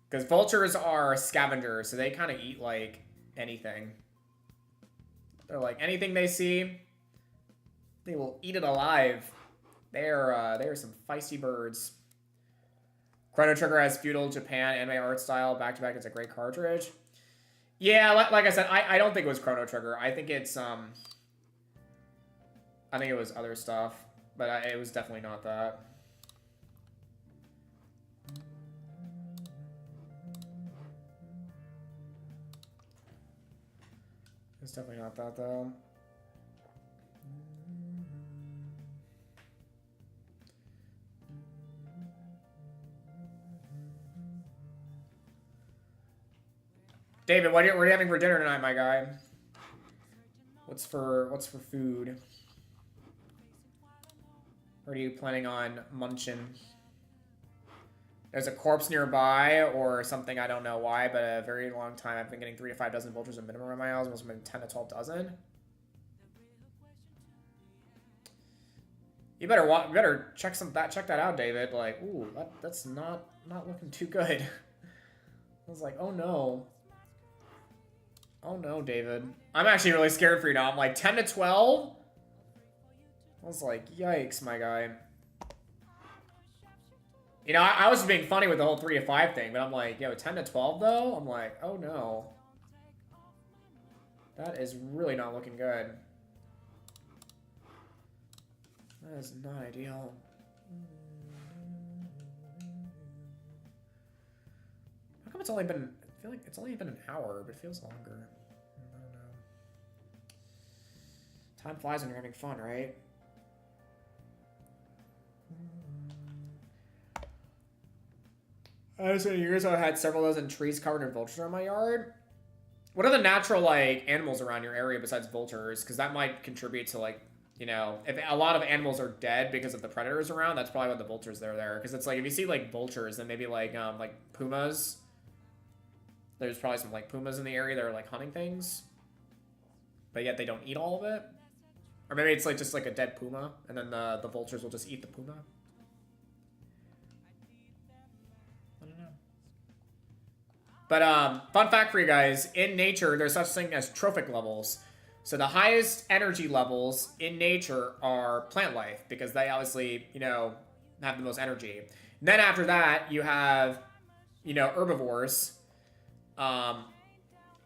[SPEAKER 1] Because vultures are scavengers, so they kind of eat like anything. They're like anything they see, they will eat it alive. They are some feisty birds. Chrono Trigger has feudal Japan anime art style back to back. It's a great cartridge. Yeah, like I said, I don't think it was Chrono Trigger. I think it's I think it was other stuff, but it was definitely not that. It's definitely not that though. David, what are you having for dinner tonight, my guy? What's for food? What are you planning on munching? There's a corpse nearby or something, I don't know why, but a very long time I've been getting 3 to 5 dozen vultures a minimum in my house, must have been 10 to 12 dozen. You better check that out, David. Like, ooh, that's not looking too good. I was like, oh no. Oh no, David. I'm actually really scared for you now. I'm like, 10 to 12? I was like, yikes, my guy. You know, I was being funny with the whole 3 to 5 thing, but I'm like, yo, 10 to 12 though? I'm like, oh no. That is really not looking good. That is not ideal. How come it's only been... I feel like it's only been an hour, but it feels longer. I don't know. Time flies when you're having fun, right? I was saying years ago, I had several dozen trees covered in vultures around my yard. What are the natural, like, animals around your area besides vultures? Because that might contribute to, like, you know, if a lot of animals are dead because of the predators around, that's probably why the vultures are there. Because it's like, if you see, like, vultures, then maybe, like pumas. There's probably some, like, pumas in the area that are, like, hunting things. But yet they don't eat all of it. Or maybe it's, like, just, like, a dead puma, and then the vultures will just eat the puma. I don't know. But, fun fact for you guys, in nature, there's such thing as trophic levels. So the highest energy levels in nature are plant life, because they obviously, you know, have the most energy. And then after that, you have, you know, herbivores,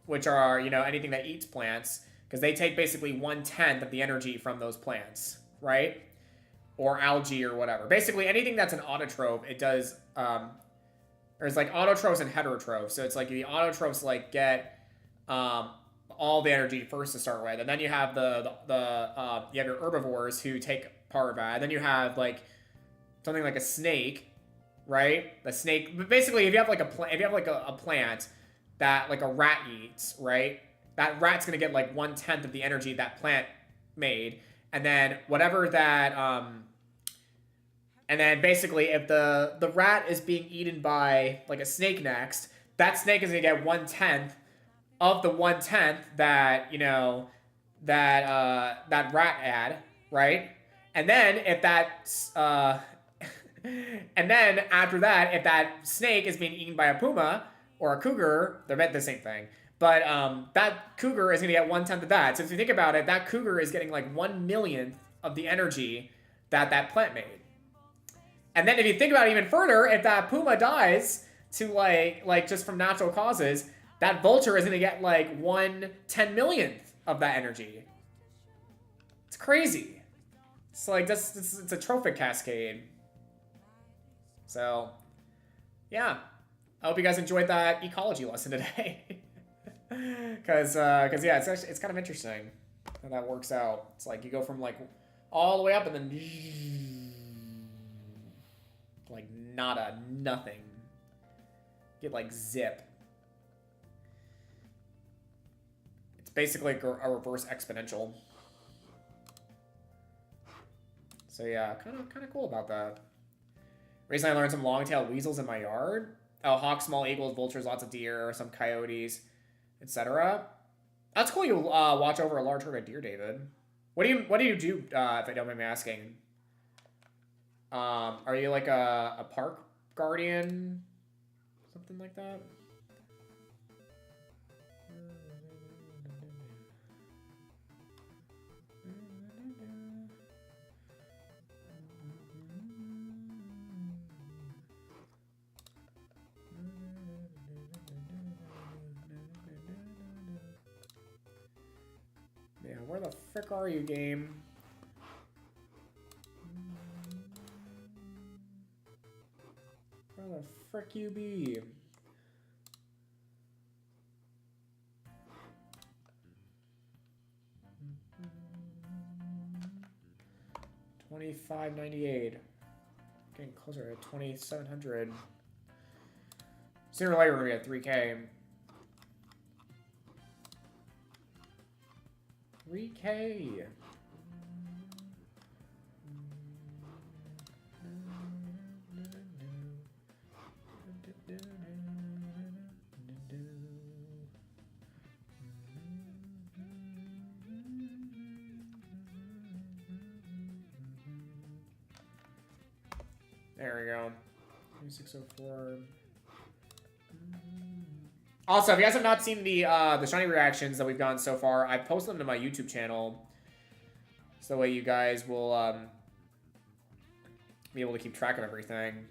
[SPEAKER 1] which are, you know, anything that eats plants, because they take basically 1/10 of the energy from those plants, right? Or algae or whatever. Basically, anything that's an autotroph, it does, there's like autotrophs and heterotrophs. So it's like the autotrophs like get, all the energy first to start with, and then you have you have your herbivores who take part of that, and then you have like something like a snake, right? The snake, but basically, if you have like a plant that like a rat eats, right? That rat's gonna get like 1/10 of the energy that plant made, and then whatever that, and then basically, if the rat is being eaten by like a snake next, that snake is gonna get 1/10 of the 1/10 that, you know, that rat had, right? And then if that's and then after that, if that snake is being eaten by a puma or a cougar, they're meant the same thing. But that cougar is gonna get 1/10 of that. So if you think about it, that cougar is getting like 1/1,000,000th of the energy that plant made. And then if you think about it even further, if that puma dies to like just from natural causes, that vulture is going to get like 1/10,000,000th of that energy. It's crazy. It's like it's a trophic cascade. So, yeah. I hope you guys enjoyed that ecology lesson today. Cause yeah, it's kind of interesting how that works out. It's like you go from like all the way up and then like nothing. Get like zip. Basically a reverse exponential. So yeah, kind of cool about that. Recently I learned some long-tailed weasels in my yard. Oh, hawks, small eagles, vultures, lots of deer, some coyotes, etc. That's cool. You watch over a large herd of deer, David. What do you do? If I don't mind me asking. Are you like a park guardian, something like that? Yeah, where the frick are you, game? Where the frick you be? $25.98. Getting closer to 2,700. Sooner or later we're gonna be at 3K. 3K. There we go. 2604. Also, if you guys have not seen the shiny reactions that we've gotten so far, I've posted them to my YouTube channel. So that way you guys will be able to keep track of everything.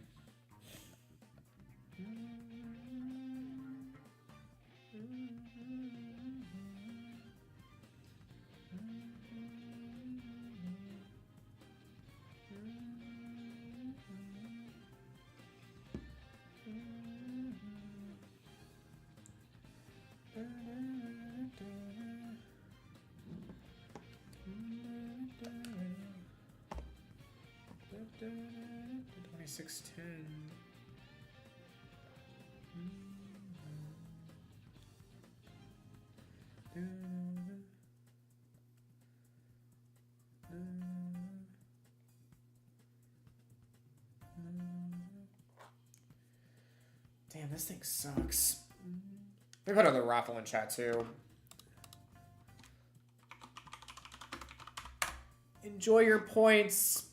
[SPEAKER 1] Damn, this thing sucks. We put another raffle in chat too. Enjoy your points.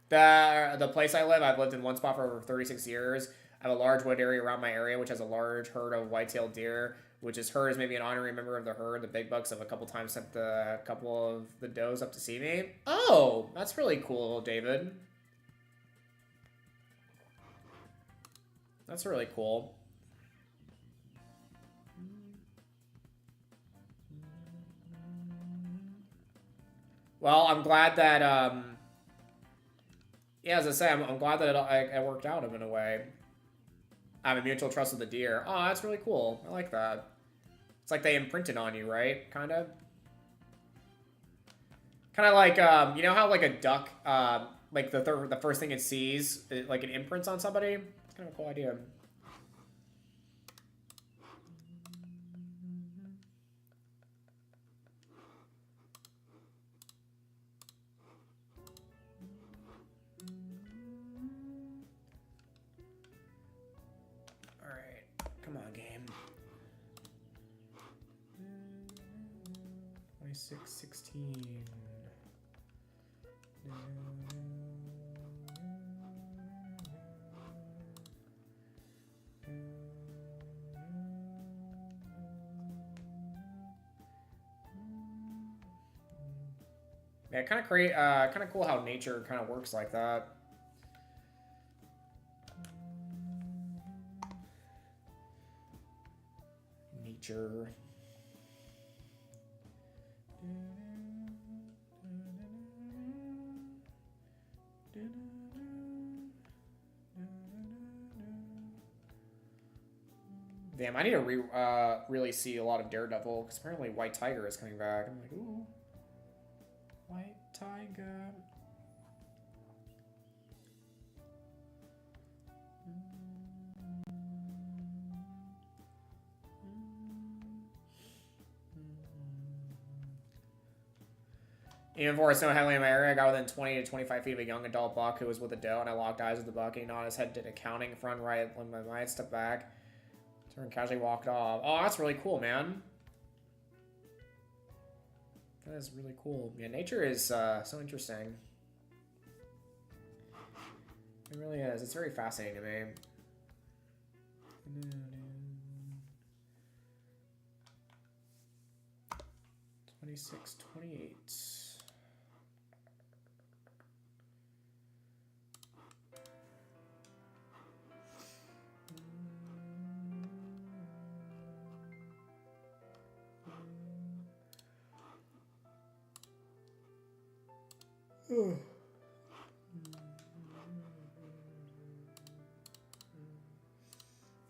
[SPEAKER 1] The place I live, I've lived in one spot for over 36 years. I have a large wood area around my area, which has a large herd of white-tailed deer, which is herd is maybe an honorary member of the herd. The big bucks have a couple times sent a couple of the does up to see me. Oh, that's really cool, David. That's really cool. Well, I'm glad that, yeah, as I say, I'm glad that it worked out in a way. I have a mutual trust with the deer. Oh, that's really cool. I like that. It's like they imprinted on you, right? Kind of. Kind of like, you know how like a duck, like the first thing it sees, like it imprints on somebody? It's kind of a cool idea. Alright, come on, game. 26, 16. Yeah, kind of cool how nature kind of works like that. Nature. Damn, I need to really see a lot of Daredevil, because apparently White Tiger is coming back. I'm like, ooh. White Tiger. Even before it snowed heavily in my area, I got within 20 to 25 feet of a young adult buck who was with a doe, and I locked eyes with the buck, and he nodded his head, did accounting front right, when my mind stepped back, turned casually, walked off. Oh, that's really cool, man. That is really cool. Yeah, nature is so interesting. It really is. It's very fascinating to me. 26, 28.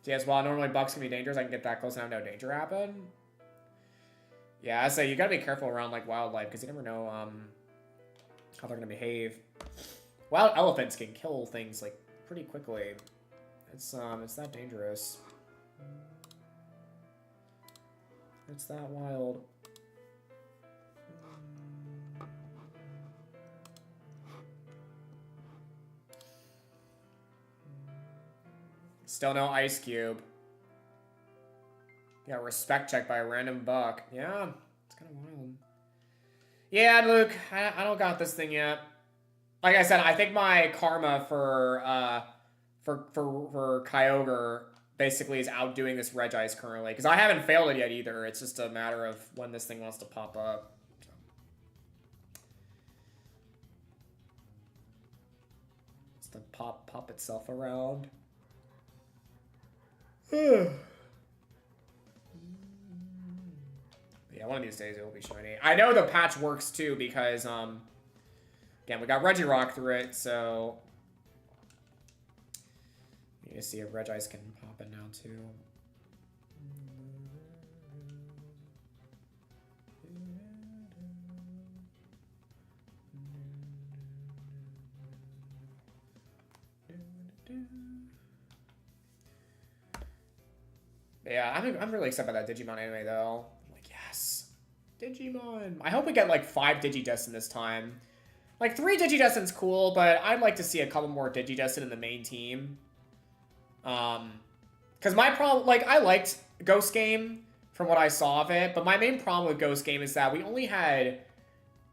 [SPEAKER 1] Yes, while normally bucks can be dangerous, I can get that close and have no danger happen. Yeah, I say you gotta be careful around like wildlife because you never know how they're gonna behave. Wild elephants can kill things like pretty quickly. It's that dangerous. It's that wild. Still no Ice Cube. Yeah, respect check by a random buck. Yeah, it's kind of wild. Yeah, Luke, I don't got this thing yet. Like I said, I think my karma for Kyogre basically is outdoing this Regice currently. Because I haven't failed it yet either. It's just a matter of when this thing wants to pop up. So. It's to pop itself around. Yeah, one of these days it will be shiny. I know the patch works too because, again, we got Regirock through it, so... You need to see if Regice can pop it now too. Yeah, I'm really excited about that Digimon anime though. I'm like, yes, Digimon. I hope we get like 5 Digidestin this time. Like 3 Digidestin's cool, but I'd like to see a couple more Digidestin in the main team. Because my problem, like, I liked Ghost Game from what I saw of it, but my main problem with Ghost Game is that we only had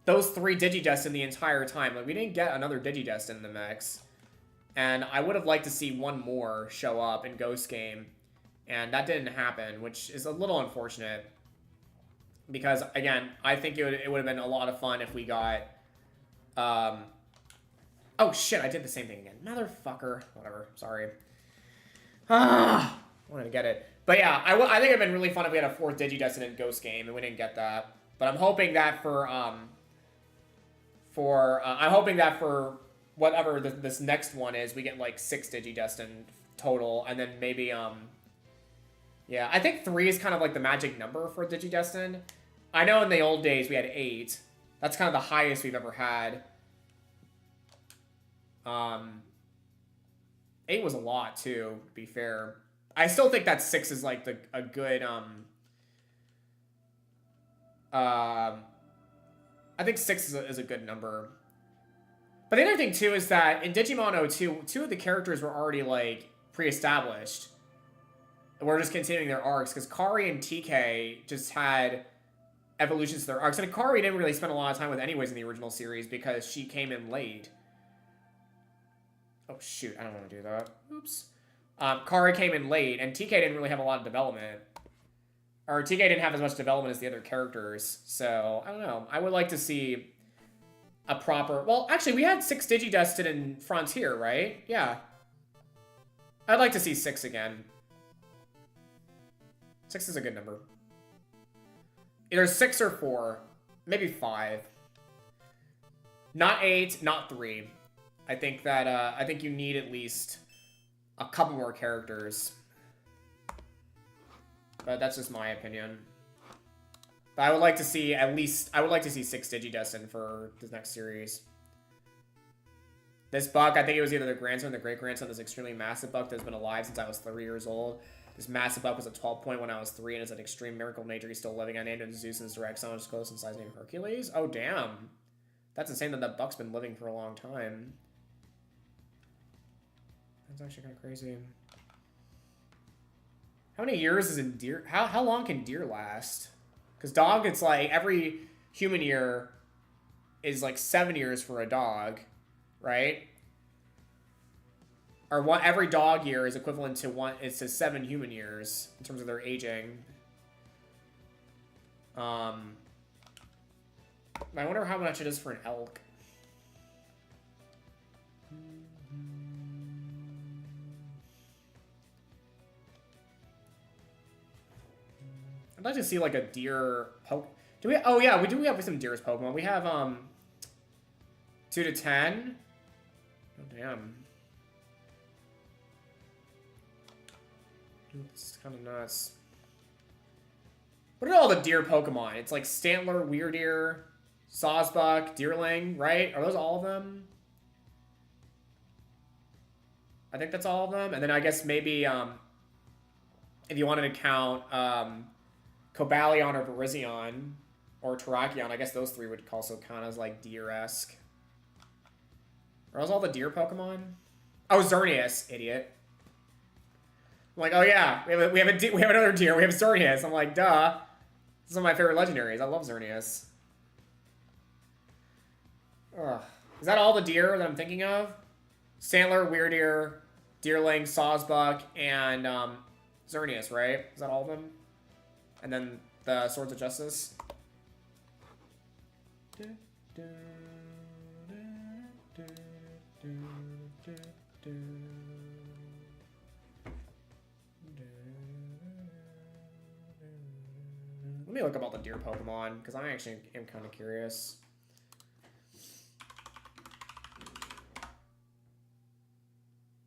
[SPEAKER 1] those 3 Digidestin the entire time. Like, we didn't get another Digidestin in the mix. And I would have liked to see one more show up in Ghost Game. And that didn't happen, which is a little unfortunate. Because, again, I think it would have been a lot of fun if we got... Oh, shit, I did the same thing again. Motherfucker. Whatever, sorry. I wanted to get it. But yeah, I think it'd been really fun if we had a 4th Digidestin in Ghost Game, and we didn't get that. But I'm hoping that for whatever this next one is, we get like 6 Digidestin total, and then maybe yeah, I think 3 is kind of like the magic number for Digidestin. I know in the old days we had 8. That's kind of the highest we've ever had. 8 was a lot too, to be fair. I still think that 6 is like a good I think 6 is a good number. But the other thing too is that in Digimon 02, 2 of the characters were already like pre-established. We're just continuing their arcs because Kari and TK just had evolutions to their arcs. And Kari didn't really spend a lot of time with anyways in the original series because she came in late. Oh, shoot. I don't want to do that. Oops. Kari came in late, and TK didn't really have a lot of development. Or TK didn't have as much development as the other characters. So, I don't know. I would like to see a proper... Well, actually, we had 6 Digidestin in Frontier, right? Yeah. I'd like to see 6 again. 6 is a good number. Either 6 or 4. Maybe 5. Not 8, not 3. I think that, I think you need at least a couple more characters. But that's just my opinion. But I would like to see at least, I would like to see 6 Digidestin for this next series. This buck, I think it was either the grandson or the great-grandson, this extremely massive buck that's been alive since I was 3 years old. This massive buck was a 12 point when I was 3, and it's an extreme miracle of nature. He's still living. I named him Zeus in his direct son, which is close in size, named Hercules. Oh, damn. That's insane that that buck's been living for a long time. That's actually kind of crazy. How many years is a deer? How long can deer last? Because dog, it's like every human year is like 7 years for a dog, right? Or every dog year is equivalent to it's to 7 human years in terms of their aging. I wonder how much it is for an elk. I'd like to see like a deer poke. Do we? Oh yeah, we do. We have some deer's Pokemon. We have 2 to 10. Oh damn. It's kind of nuts. What are all the deer Pokemon? It's like Stantler, Weirdeer, Sawsbuck, Deerling, right? Are those all of them? I think that's all of them. And then I guess maybe if you wanted to count Cobalion or Virizion. Or Terrakion. I guess those three would also count as like deer-esque. Are those all the deer Pokemon? Oh, Xerneas, idiot. I'm like, oh yeah, we have another deer. We have Xerneas. I'm like, duh. This is one of my favorite legendaries. I love Xerneas. Ugh. Is that all the deer that I'm thinking of? Sandler, Weirdeer, Deerling, Sawsbuck, and Xerneas, right? Is that all of them? And then the Swords of Justice. Let me look up all the deer Pokemon, because I actually am kind of curious.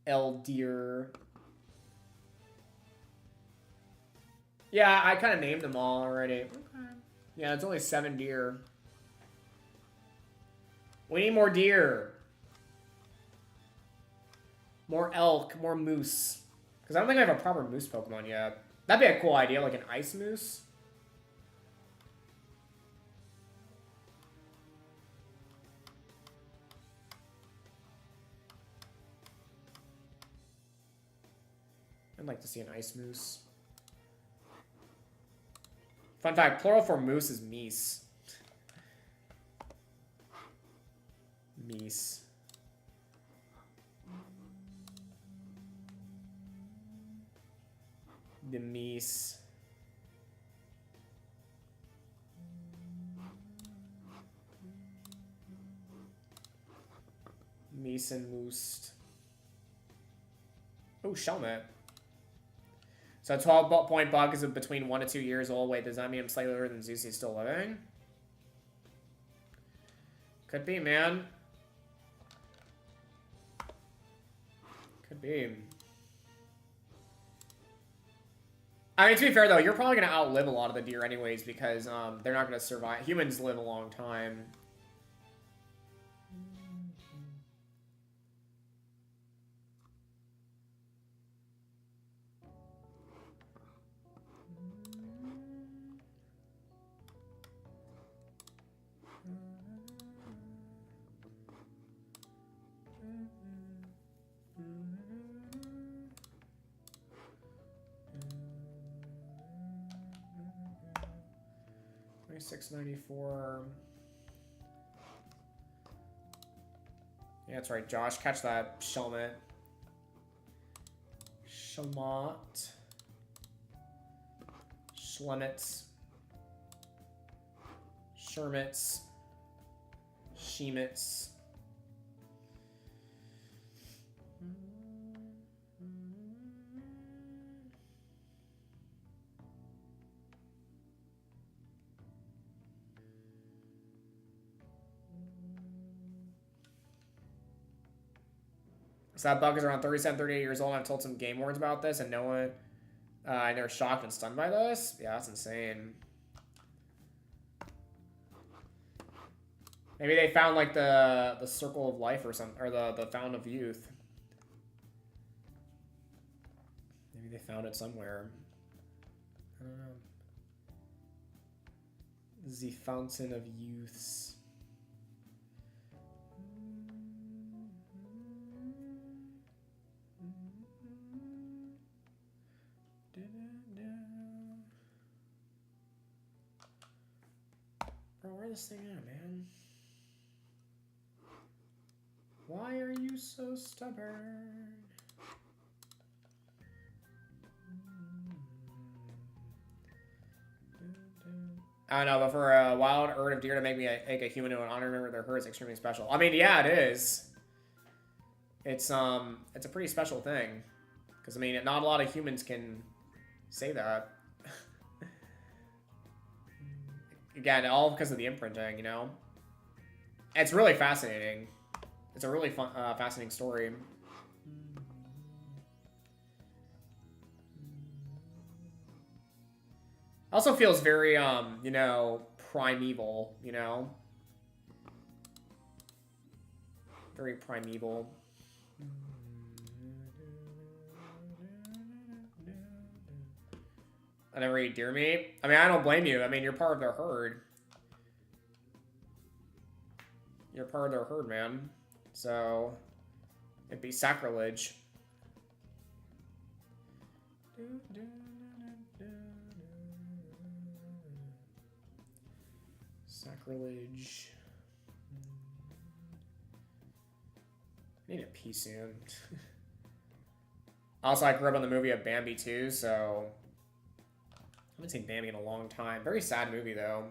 [SPEAKER 1] Eldeer. Yeah, I kind of named them all already. Okay. Yeah, it's only 7 deer. We need more deer. More elk, more moose. Because I don't think I have a proper moose Pokemon yet. That'd be a cool idea, like an ice moose. I'd like to see an ice moose. Fun fact, plural for moose is meese. Meese. The meese. Meese and moosed. Oh, Shelmet. So a 12-point bug is between 1 to 2 years old. Wait, does that mean I'm slightly older than Zeus? He's still living? Could be, man. Could be. I mean, to be fair, though, you're probably going to outlive a lot of the deer anyways because they're not going to survive. Humans live a long time. $6.94. Yeah, that's right, Josh. Catch that, Shelmet. Shelmot. Schlemets. Shermits. Shemits. So that bug is around 37, 38 years old. I've told some game wards about this, and no one, and they're shocked and stunned by this. Yeah, that's insane. Maybe they found like the circle of life or something, or the fountain of youth. Maybe they found it somewhere. I don't know. The fountain of youths. Bro, where's this thing at, man? Why are you so stubborn? I don't know, but for a wild herd of deer to make a human into an honor member of their herd is extremely special. I mean, yeah, it is. It's a pretty special thing. Because, I mean, not a lot of humans can say that. Again, all because of the imprinting, you know? It's really fascinating. It's a really fun, fascinating story. Also feels very, you know, primeval, you know? Very primeval. I never eat deer meat. I mean, I don't blame you. I mean, you're part of their herd. You're part of their herd, man. So, it'd be sacrilege. Sacrilege. I need a pee soon. Also, I grew up on the movie of Bambi too, so I haven't seen Bambi in a long time. Very sad movie though.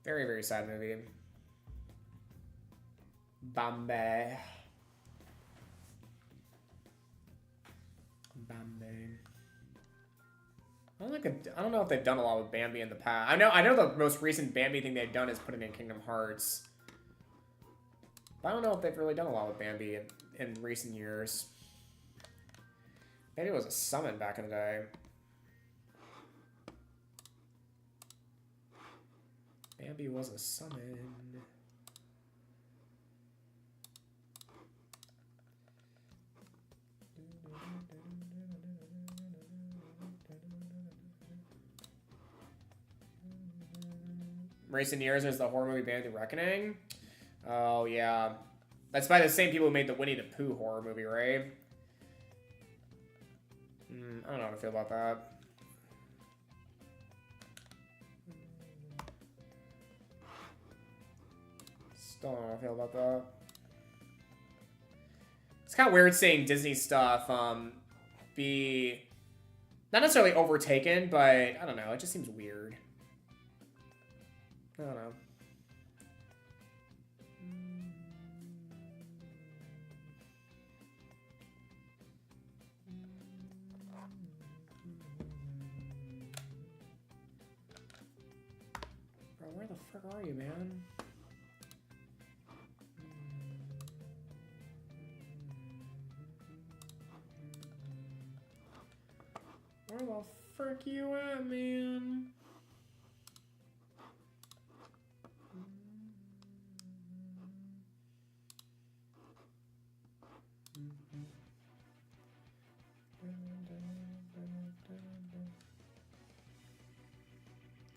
[SPEAKER 1] Very, very sad movie. Bambi. Bambi. I don't know if they've done a lot with Bambi in the past. I know the most recent Bambi thing they've done is put it in Kingdom Hearts. But I don't know if they've really done a lot with Bambi in recent years. Maybe it was a summon back in the day. Bambi was a summon. Recent years, there's the horror movie Bambi the Reckoning. Oh, yeah. That's by the same people who made the Winnie the Pooh horror movie, right? I don't know how to feel about that. Still don't know how to feel about that. It's kind of weird seeing Disney stuff be not necessarily overtaken, but I don't know. It just seems weird. I don't know. Bro, where the frick are you, man? Where the frick you at, man?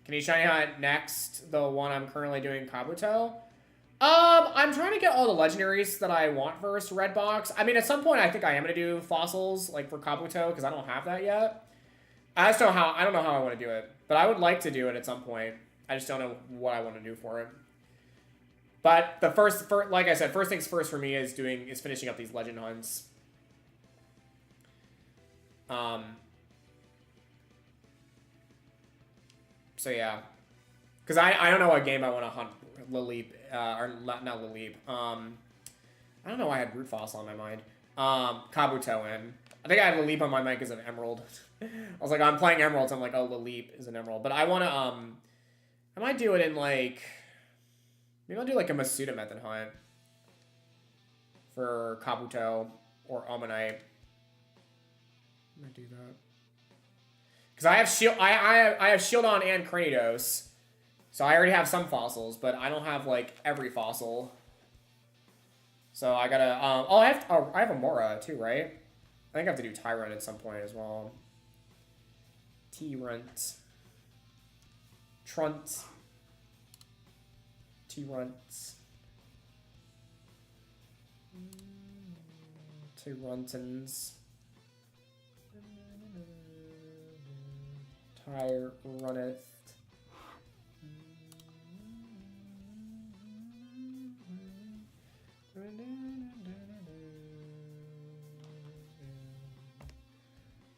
[SPEAKER 1] Can you shiny hunt next? The one I'm currently doing, Kabuto? I'm trying to get all the legendaries that I want first, red box. I mean, at some point, I think I am gonna do fossils, like for Kabuto, because I don't have that yet. I don't know how I want to do it, but I would like to do it at some point. I just don't know what I want to do for it. But the first like I said, first things first for me is finishing up these legend hunts. So yeah, because I don't know what game I want to hunt Lilip, or not Lilip. I don't know why I had Root Fossil on my mind. Kabuto in. I think I had Lilip on my mind because of Emerald. I was like, I'm playing Emeralds. I'm like, oh, Lilip is an Emerald. But I want to, I might do it in like, maybe I'll do like a Masuda method hunt for Kabuto or Ammonite. I'm gonna do that. Because I have shield, I have Shieldon and Cranidos, so I already have some fossils, but I don't have like every fossil. So I gotta, I have a Mora too, right? I think I have to do Tyrant at some point as well. T-Runt. Trunt. T-Runt. T-Runtons. Tyrunneth.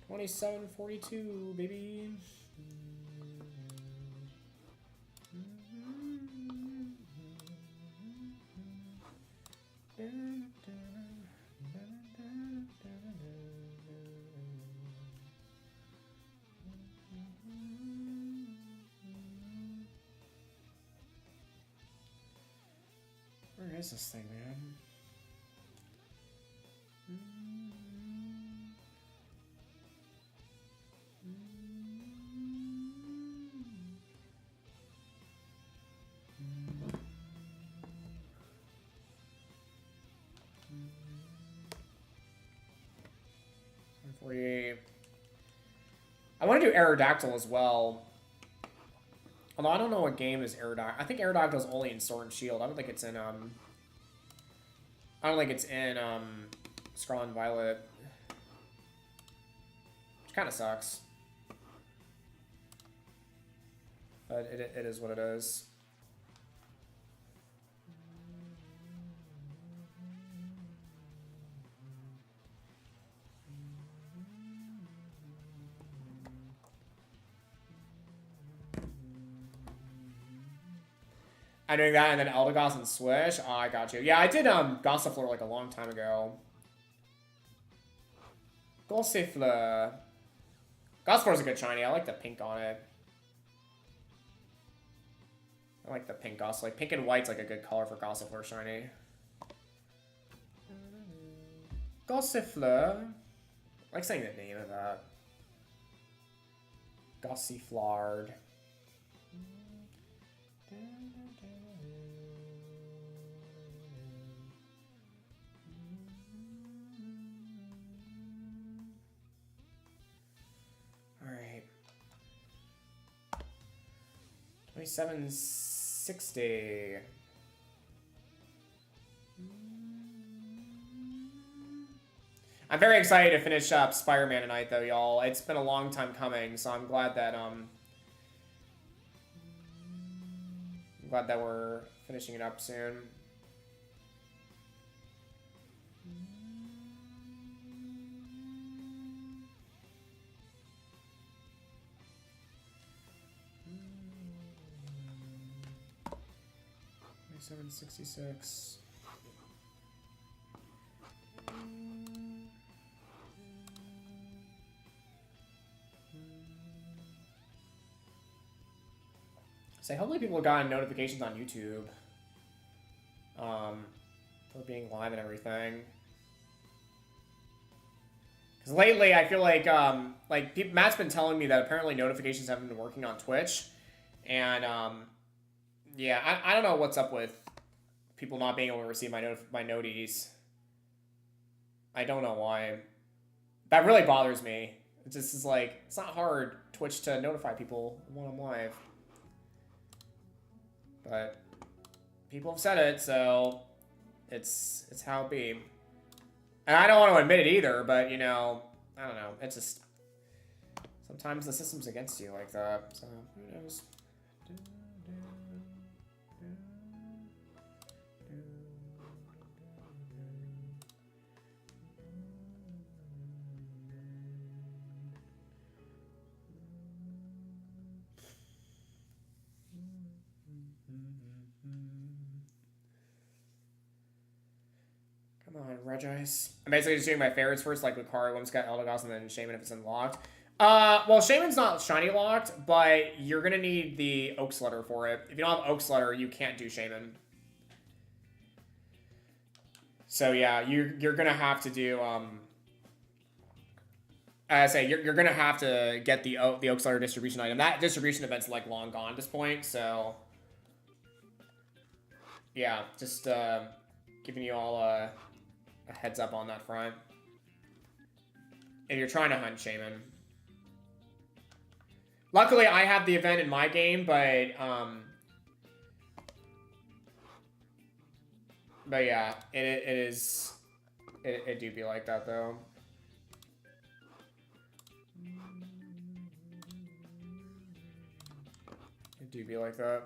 [SPEAKER 1] $27.42, baby. Where is this thing, man? I want to do Aerodactyl as well. Although I don't know what game is Aerodactyl. I think Aerodactyl is only in Sword and Shield. I don't think it's in Scarlet and Violet. Which kind of sucks. But it is what it is. I'm doing that and then Eldegoss and Swish. Oh, I got you. Yeah, I did Gossifleur like a long time ago. Gossifleur. Gossifleur's a good shiny. I like the pink on it. I like the pink Goss. Like pink and white's like a good color for Gossifleur shiny. Gossifleur. I like saying the name of that. Gossiflard. Alright. 2760. I'm very excited to finish up Spider-Man tonight, though, y'all. It's been a long time coming, so I'm glad that we're finishing it up soon. $766. So hopefully people have gotten notifications on YouTube for being live and everything. Because lately I feel like Matt's been telling me that apparently notifications haven't been working on Twitch, and yeah, I don't know what's up with people not being able to receive my noties. I don't know why. That really bothers me. It just is like, it's not hard, Twitch, to notify people when I'm live. But people have said it, so it's how it be. And I don't want to admit it either, but, you know, I don't know. It's just, sometimes the system's against you like that, so who knows. Come on, Regice. I'm basically just doing my favorites first, like Lucario, Whimsicott, Eldegoss, and then Shaman if it's unlocked. Well, Shaman's not shiny locked, but you're gonna need the Oak Slitter for it. If you don't have Oak Slitter, you can't do Shaman. So yeah, you're gonna have to do as I say, you're gonna have to get the Oak Slitter distribution item. That distribution event's like long gone at this point, so yeah, just giving you all a heads up on that front. If you're trying to hunt Shaman. Luckily, I have the event in my game, but yeah, it do be like that though. It do be like that.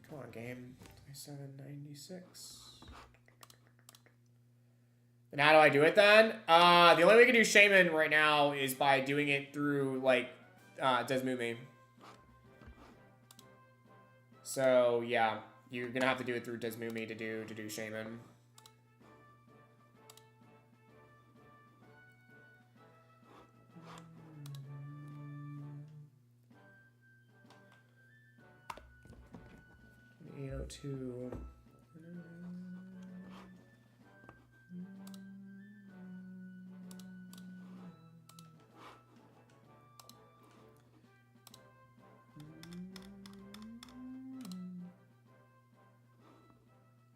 [SPEAKER 1] Come on, game. 2796. And how do I do it then? The only way we can do Shaman right now is by doing it through, like, Desmumi. So, yeah. You're gonna have to do it through Desmumi to do Shaman. $802.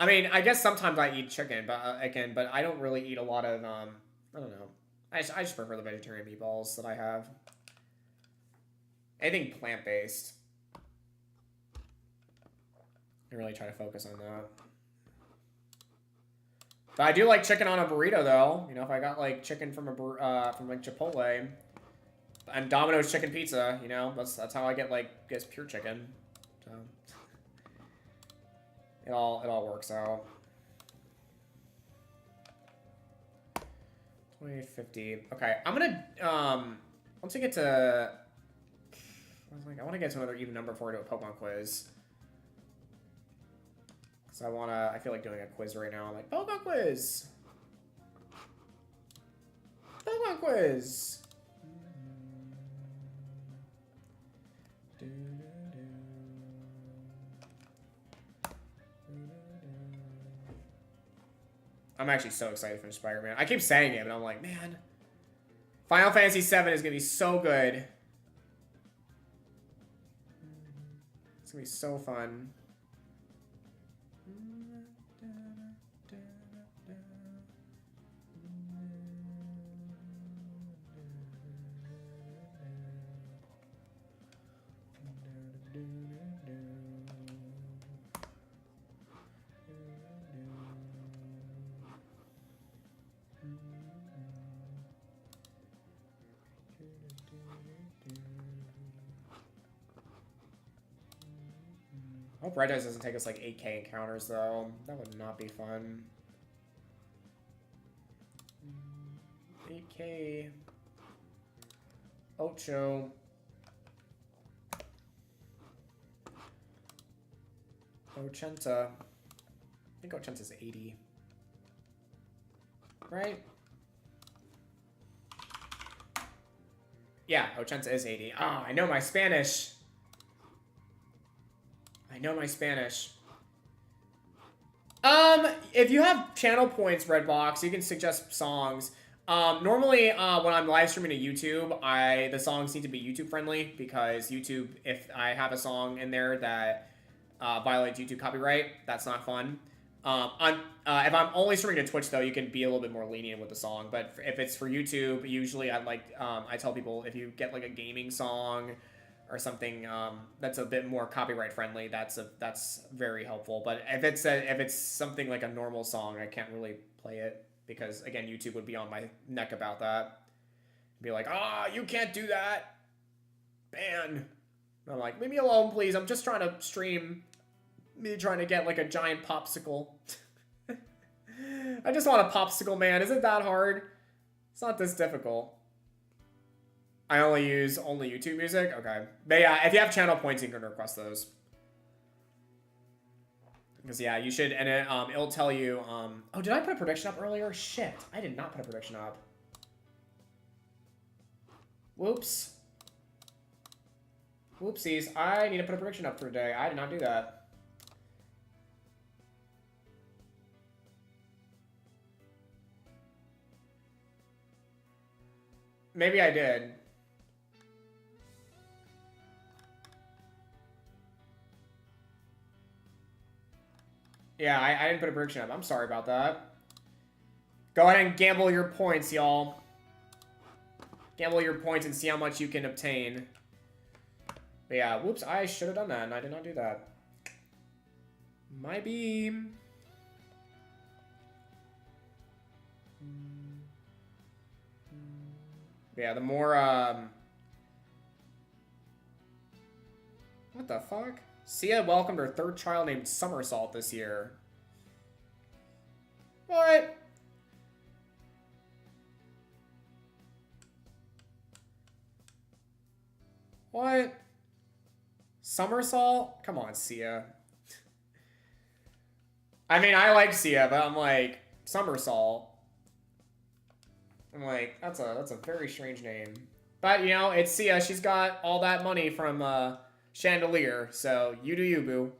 [SPEAKER 1] I mean, I guess sometimes I eat chicken, but but I don't really eat a lot of I don't know. I just prefer the vegetarian meatballs that I have. Anything plant-based. I really try to focus on that. But I do like chicken on a burrito, though. You know, if I got like chicken from from like Chipotle and Domino's chicken pizza, you know, that's how I get like pure chicken. So it all works out. 2050. Okay, I'm gonna once we get to, I want to get to another even number before I do a Pokemon quiz. So I feel like doing a quiz right now. I'm like, Pokemon quiz! Pokemon quiz! I'm actually so excited to finish Spider-Man. I keep saying it, but I'm like, man. Final Fantasy VII is going to be so good. It's going to be so fun. I hope Regice doesn't take us like 8K encounters though. That would not be fun. 8K. Ocho. Ochenta. I think Ochenta's 80. Right? Yeah, Ochenta is 80. Ah, I know my Spanish. I know my Spanish. If you have channel points, Redbox, you can suggest songs. Normally, when I'm live streaming to YouTube, the songs need to be YouTube friendly because YouTube, if I have a song in there that violates YouTube copyright, that's not fun. If I'm only streaming to Twitch though, you can be a little bit more lenient with the song. But if it's for YouTube, usually I tell people if you get like a gaming song or something that's a bit more copyright friendly, that's very helpful. But if it's something like a normal song, I can't really play it because again, YouTube would be on my neck about that. Be like, you can't do that. Ban. And I'm like, leave me alone, please. I'm just trying to stream. Me trying to get like a giant popsicle. I just want a popsicle, man. Is it that hard? It's not this difficult. I only use YouTube music? Okay. But yeah, if you have channel points, you can request those. Because yeah, you should, and it'll tell you, oh, did I put a prediction up earlier? Shit, I did not put a prediction up. Whoops. Whoopsies, I need to put a prediction up for today. I did not do that. Maybe I did. Yeah, I didn't put a prediction up. I'm sorry about that. Go ahead and gamble your points, y'all. Gamble your points and see how much you can obtain. But yeah, whoops, I should have done that, and I did not do that. My beam. Yeah, the more, what the fuck? Sia welcomed her third child named Somersault this year. What? What? Somersault? Come on, Sia. I mean, I like Sia, but I'm like, Somersault. I'm like, that's a very strange name. But, you know, it's Sia. She's got all that money from, Chandelier, so you do you, boo.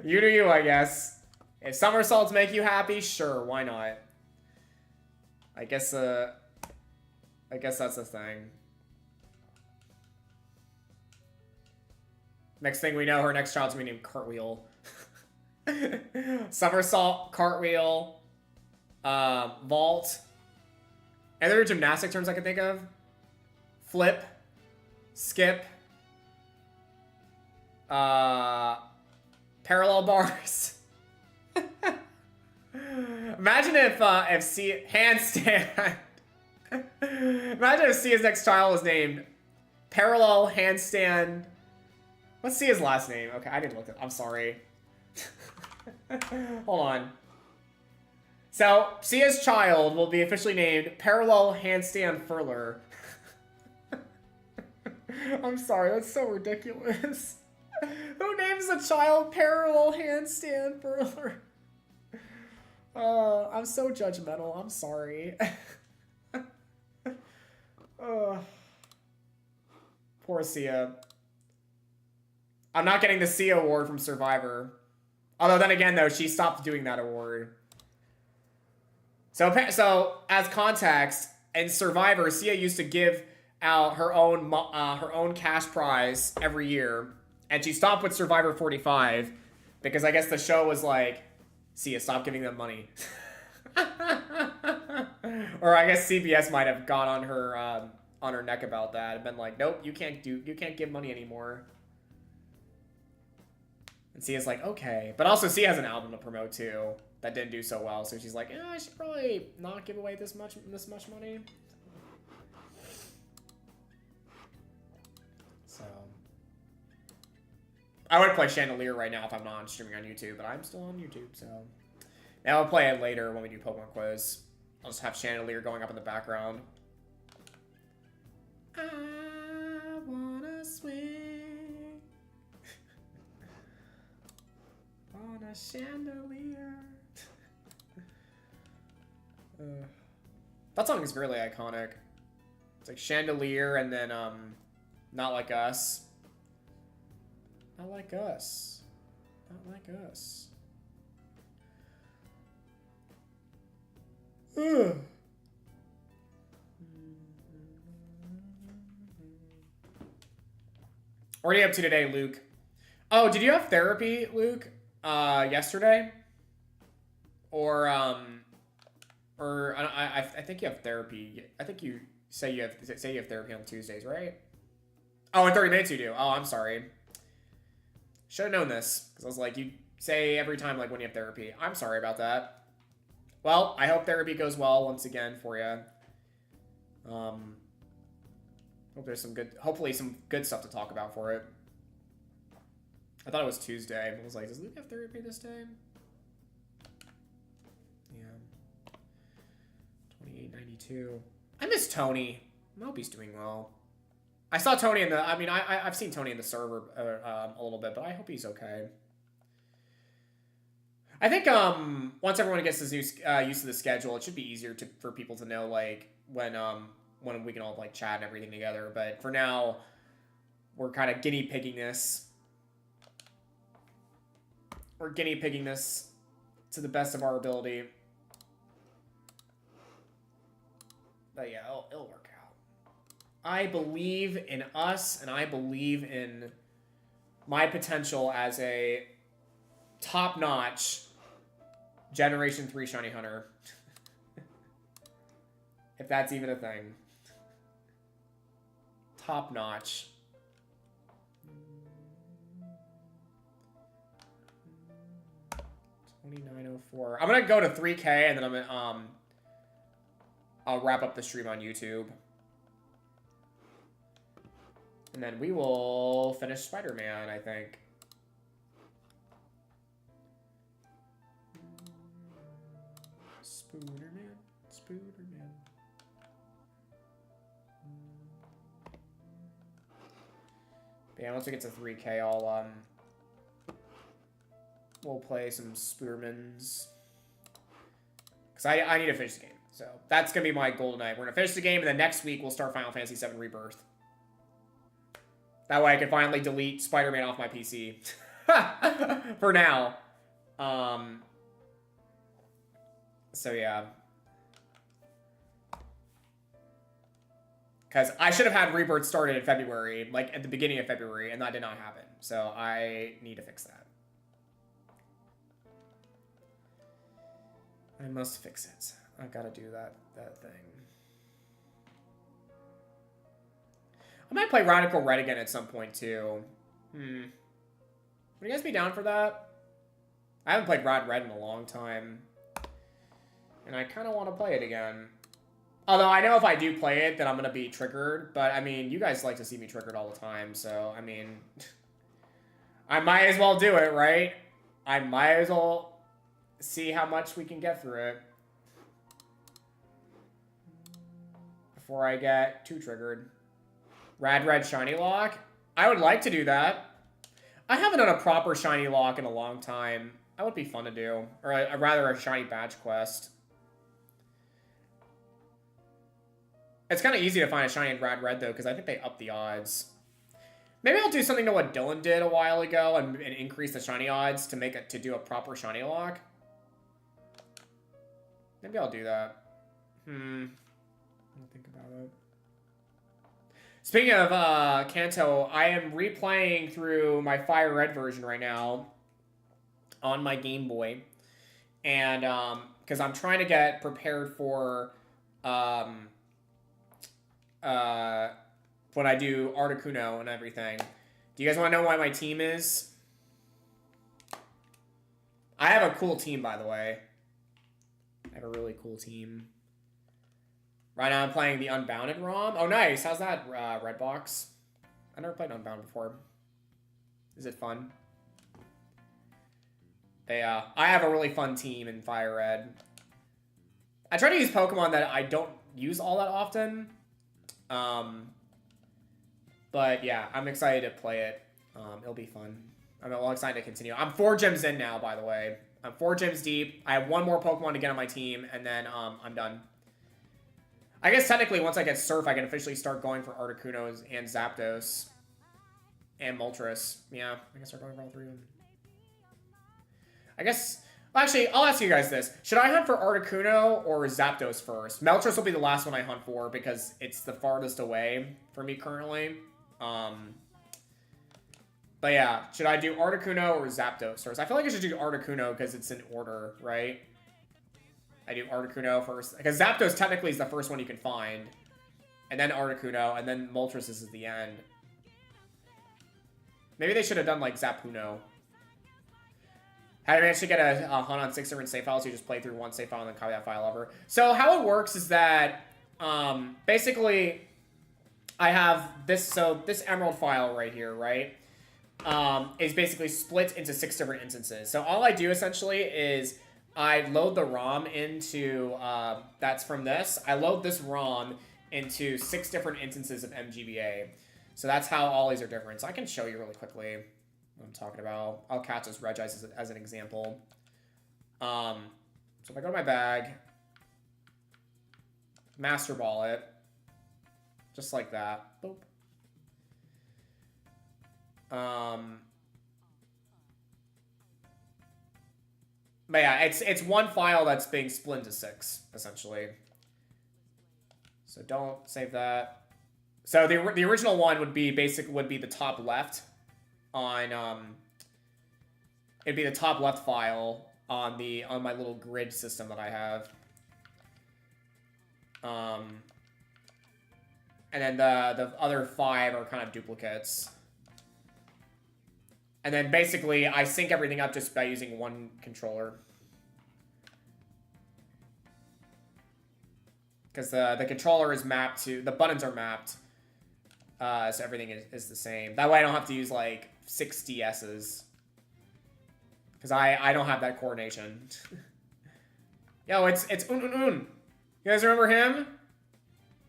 [SPEAKER 1] You do you, I guess. If somersaults make you happy, sure, why not? I guess that's the thing. Next thing we know, her next child's gonna be named Cartwheel. Somersault, cartwheel, vault. Any other gymnastic terms I can think of? Flip, skip, parallel bars. Imagine if C handstand. Imagine if Sia's next child was named Parallel Handstand. What's Sia's last name? Okay, I didn't look it. I'm sorry. Hold on. So Sia's child will be officially named Parallel Handstand Furler. I'm sorry, that's so ridiculous. Who names a child Parallel Handstand Furler? I'm so judgmental. I'm sorry. Poor Sia. I'm not getting the Sia award from Survivor. Although then again, though, she stopped doing that award. So as context, in Survivor, Sia used to give out her own cash prize every year, and she stopped with Survivor 45 because I guess the show was like, Sia, stop giving them money. Or I guess CBS might have got on her neck about that and been like, nope, you can't give money anymore. And Sia's like, okay. But also Sia has an album to promote too that didn't do so well, so she's like, I should probably not give away this much money. So I would play Chandelier right now if I'm not streaming on YouTube, but I'm still on YouTube, so now I'll play it later when we do Pokemon Quiz. I'll just have Chandelier going up in the background. I wanna swing on a chandelier. That song is really iconic. It's like Chandelier and then Not Like Us. Not like us. Not like us. Ugh. What are you up to today, Luke? Oh, did you have therapy, Luke? Yesterday? Or I think you have therapy. I think you say you have therapy on Tuesdays, right? Oh, in 30 minutes you do. Oh, I'm sorry. Should have known this, because I was like, you say every time like when you have therapy. I'm sorry about that. Well, I hope therapy goes well once again for you. Hope there's hopefully some good stuff to talk about for it. I thought it was Tuesday. I was like, does Luke have therapy this day? Yeah. 2892. I miss Tony. I hope he's doing well. I saw Tony in the, I've seen Tony in the server a little bit, but I hope he's okay. I think once everyone gets this used to the schedule, it should be easier for people to know like when we can all like chat and everything together. But for now, we're kind of guinea pigging this. We're guinea pigging this to the best of our ability. But yeah, it'll work out. I believe in us, and I believe in my potential as a top-notch Generation 3 Shiny Hunter. If that's even a thing. Top-notch. $29.04. I'm gonna go to 3K and then I'm gonna I'll wrap up the stream on YouTube. And then we will finish Spider-Man, I think. Spooderman, Spooderman. But yeah, once we get to 3K, we'll play some Spoodermans. Because I need to finish the game. So that's going to be my goal tonight. We're going to finish the game, and then next week we'll start Final Fantasy VII Rebirth. That way I can finally delete Spider-Man off my PC. For now. So yeah. Because I should have had Rebirth started in February, like at the beginning of February, and that did not happen. So I need to fix that. I must fix it. I gotta do that thing. I might play Radical Red again at some point, too. Would you guys be down for that? I haven't played Rad Red in a long time. And I kind of want to play it again. Although I know if I do play it, then I'm going to be triggered. But, I mean, you guys like to see me triggered all the time. So, I mean, I might as well do it, right? I might as well see how much we can get through it. Before I get too triggered. Rad Red Shiny Lock? I would like to do that. I haven't done a proper Shiny Lock in a long time. That would be fun to do. Or rather a Shiny Badge Quest. It's kind of easy to find a Shiny in Rad Red, though, because I think they up the odds. Maybe I'll do something to what Dylan did a while ago and increase the Shiny odds to do a proper Shiny Lock. Maybe I'll do that. I'll think about it. Speaking of Kanto, I am replaying through my Fire Red version right now on my Game Boy. And because I'm trying to get prepared for when I do Articuno and everything. Do you guys want to know why my team is? I have a cool team, by the way. I have a really cool team. Right now I'm playing the Unbounded ROM. Oh, nice. How's that, Redbox? I never played Unbound before. Is it fun? I have a really fun team in Fire Red. I try to use Pokemon that I don't use all that often. But yeah, I'm excited to play it. It'll be fun. I'm well excited to continue. I'm 4 gyms in now, by the way. I'm 4 gyms deep. I have 1 more Pokemon to get on my team, and then I'm done. I guess technically once I get Surf, I can officially start going for Articunos and Zapdos. And Moltres. Yeah, I can start going for all 3 of them. I guess... Well, actually, I'll ask you guys this. Should I hunt for Articuno or Zapdos first? Moltres will be the last one I hunt for because it's the farthest away for me currently. But yeah, should I do Articuno or Zapdos first? I feel like I should do Articuno because it's in order, right? I do Articuno first. Because Zapdos technically is the first one you can find. And then Articuno, and then Moltres is at the end. Maybe they should have done like Zapuno. Had I managed to get a hunt on 6 different save files, you just play through one save file and then copy that file over. So how it works is that, basically, I have this, so this Emerald file right here, right, is basically split into 6 different instances. So all I do essentially is I load the ROM into, that's from this, I load this ROM into 6 different instances of MGBA. So that's how all these are different. So I can show you really quickly what I'm talking about. I'll catch this Regice as an example. So if I go to my bag, Master Ball it, just like that. Boop. But yeah, it's one file that's being split into 6, essentially. So don't save that. So the original one would be the top left on it'd be the top left file on my little grid system that I have. And then the other 5 are kind of duplicates. And then basically I sync everything up just by using one controller. Because the controller is mapped to, the buttons are mapped. So everything is the same. That way I don't have to use like 6 DSs. Because I don't have that coordination. Yo, it's Un Un Un. You guys remember him?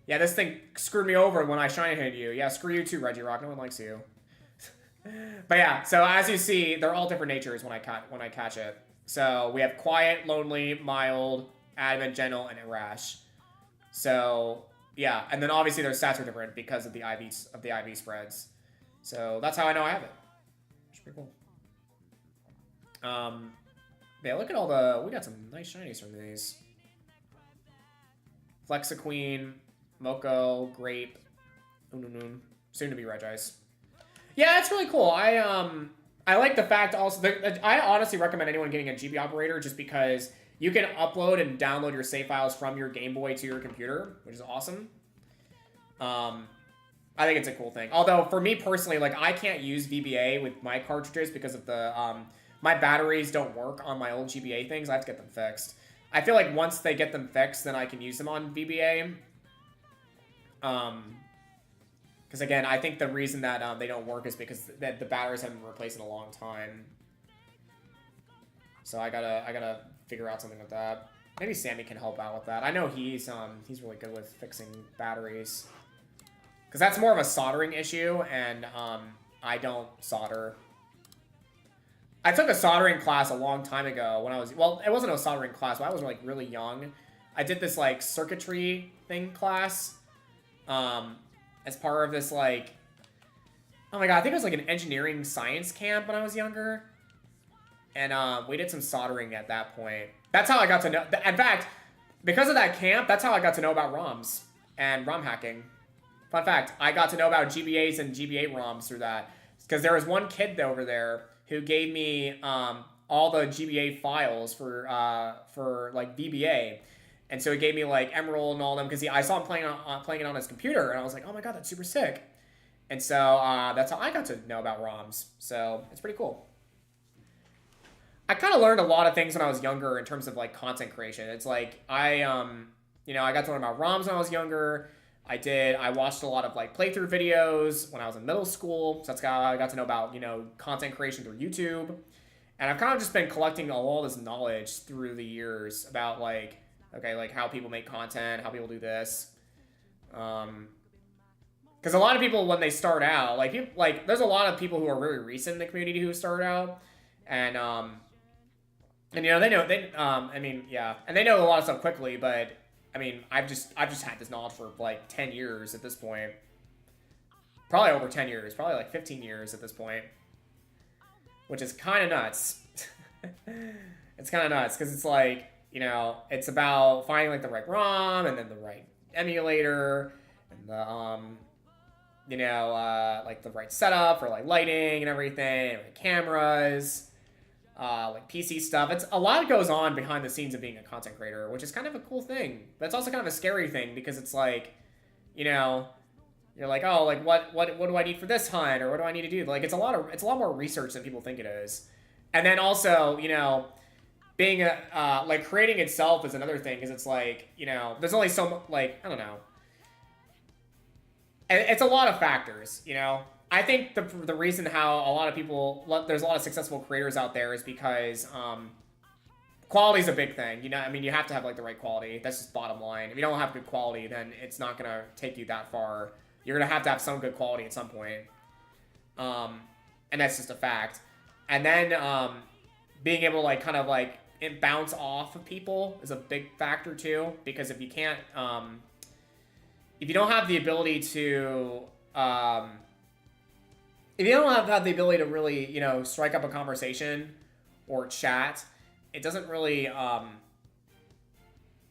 [SPEAKER 1] Yeah, this thing screwed me over when I shiny hit you. Yeah, screw you too, Regirock. No one likes you. But yeah, so as you see, they're all different natures when I catch it. So we have Quiet, Lonely, Mild, Adamant, Gentle, and Rash. So yeah, and then obviously their stats are different because of the IV spreads. So that's how I know I have it. Which is pretty cool. Yeah, look at we got some nice shinies from these. Flexiqueen, Moko, Grape, Ununun, soon to be Regice. Yeah, it's really cool. I like the fact also I honestly recommend anyone getting a GB operator just because You can upload and download your save files from your Game Boy to your computer, which is awesome. I think it's a cool thing. Although, for me personally, like, I can't use VBA with my cartridges because of the, my batteries don't work on my old GBA things. I have to get them fixed. I feel like once they get them fixed, then I can use them on VBA. Because, again, I think the reason that they don't work is because the batteries haven't been replaced in a long time. So I gotta figure out something with that. Maybe Sammy can help out with that. I know he's really good with fixing batteries. Because that's more of a soldering issue, and I don't solder. I took a soldering class a long time ago when I was... Well, it wasn't a soldering class, but I was, like, really young. I did this, like, circuitry thing class as part of this, like... Oh my god, I think it was, like, an engineering science camp when I was younger. And we did some soldering at that point. That's how I got to know... In fact, because of that camp, that's how I got to know about ROMs and ROM hacking. Fun fact, I got to know about GBAs and GBA ROMs through that. Because there was one kid over there who gave me all the GBA files for like VBA. And so he gave me like Emerald and all them because I saw him playing it on his computer, and I was like, oh my god, that's super sick. And so that's how I got to know about ROMs. So it's pretty cool. I kind of learned a lot of things when I was younger in terms of like content creation. It's like I got to learn about ROMs when I was younger. I watched a lot of like playthrough videos when I was in middle school. So that's how I got to know about, content creation through YouTube. And I've kind of just been collecting all this knowledge through the years about like, okay, like how people make content, how people do this. Because a lot of people, when they start out, there's a lot of people who are very recent in the community who start out. And they know, and they know a lot of stuff quickly, but I mean, I've just had this knowledge for like 10 years at this point. Probably over 10 years, probably like 15 years at this point. Which is kind of nuts. It's kind of nuts because it's like, it's about finding like the right ROM and then the right emulator and the like the right setup for like lighting and everything, and cameras. Like PC stuff. It's a lot goes on behind the scenes of being a content creator, which is kind of a cool thing. But it's also kind of a scary thing because it's like, you're like, oh, like what do I need for this hunt, or what do I need to do? Like it's a lot more research than people think it is. And then also, being like creating itself is another thing because it's like, there's only so much, like, I don't know. It's a lot of factors, I think the reason how a lot of people, there's a lot of successful creators out there is because quality is a big thing. You have to have like the right quality. That's just bottom line. If you don't have good quality, then it's not going to take you that far. You're going to have some good quality at some point. And that's just a fact. And then being able to like kind of like bounce off of people is a big factor too. Because if you can't, if you don't have the ability to... if you don't have the ability to really, strike up a conversation or chat, it doesn't really,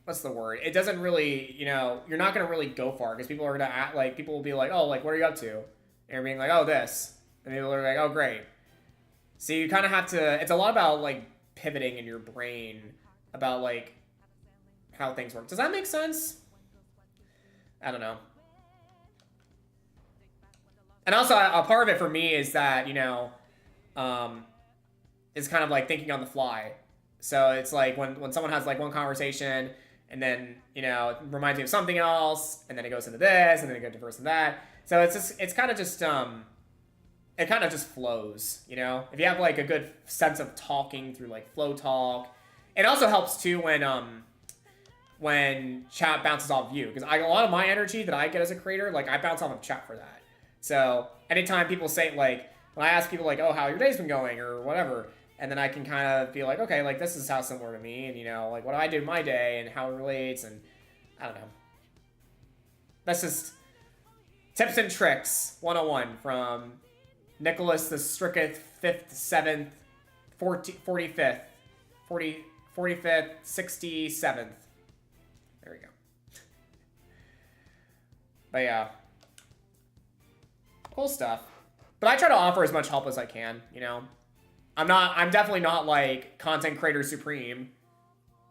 [SPEAKER 1] what's the word? It doesn't really, you're not going to really go far because people are going to act like, people will be like, oh, like, what are you up to? And you're being like, oh, this. And people are like, oh, great. So you kind of have to, it's a lot about, like, pivoting in your brain about, like, how things work. Does that make sense? I don't know. And also, a part of it for me is that, is kind of like thinking on the fly. So it's like when someone has like one conversation and then, it reminds me of something else, and then it goes into this, and then it goes to this and that. So it's kind of just, it kind of just flows, If you have like a good sense of talking through like flow talk. It also helps too when chat bounces off you. Because a lot of my energy that I get as a creator, like I bounce off of chat for that. So anytime people say, like, when I ask people, like, oh, how your day's been going, or whatever, and then I can kind of be like, okay, like, this is how similar to me, and, like, what do I do in my day, and how it relates, and I don't know. That's just tips and tricks 101 from Nicholas the Stricketh 5th, 7th, 45th, 45th, 67th. There we go. But yeah. Cool stuff. But I try to offer as much help as I can, I'm definitely not like content creator supreme.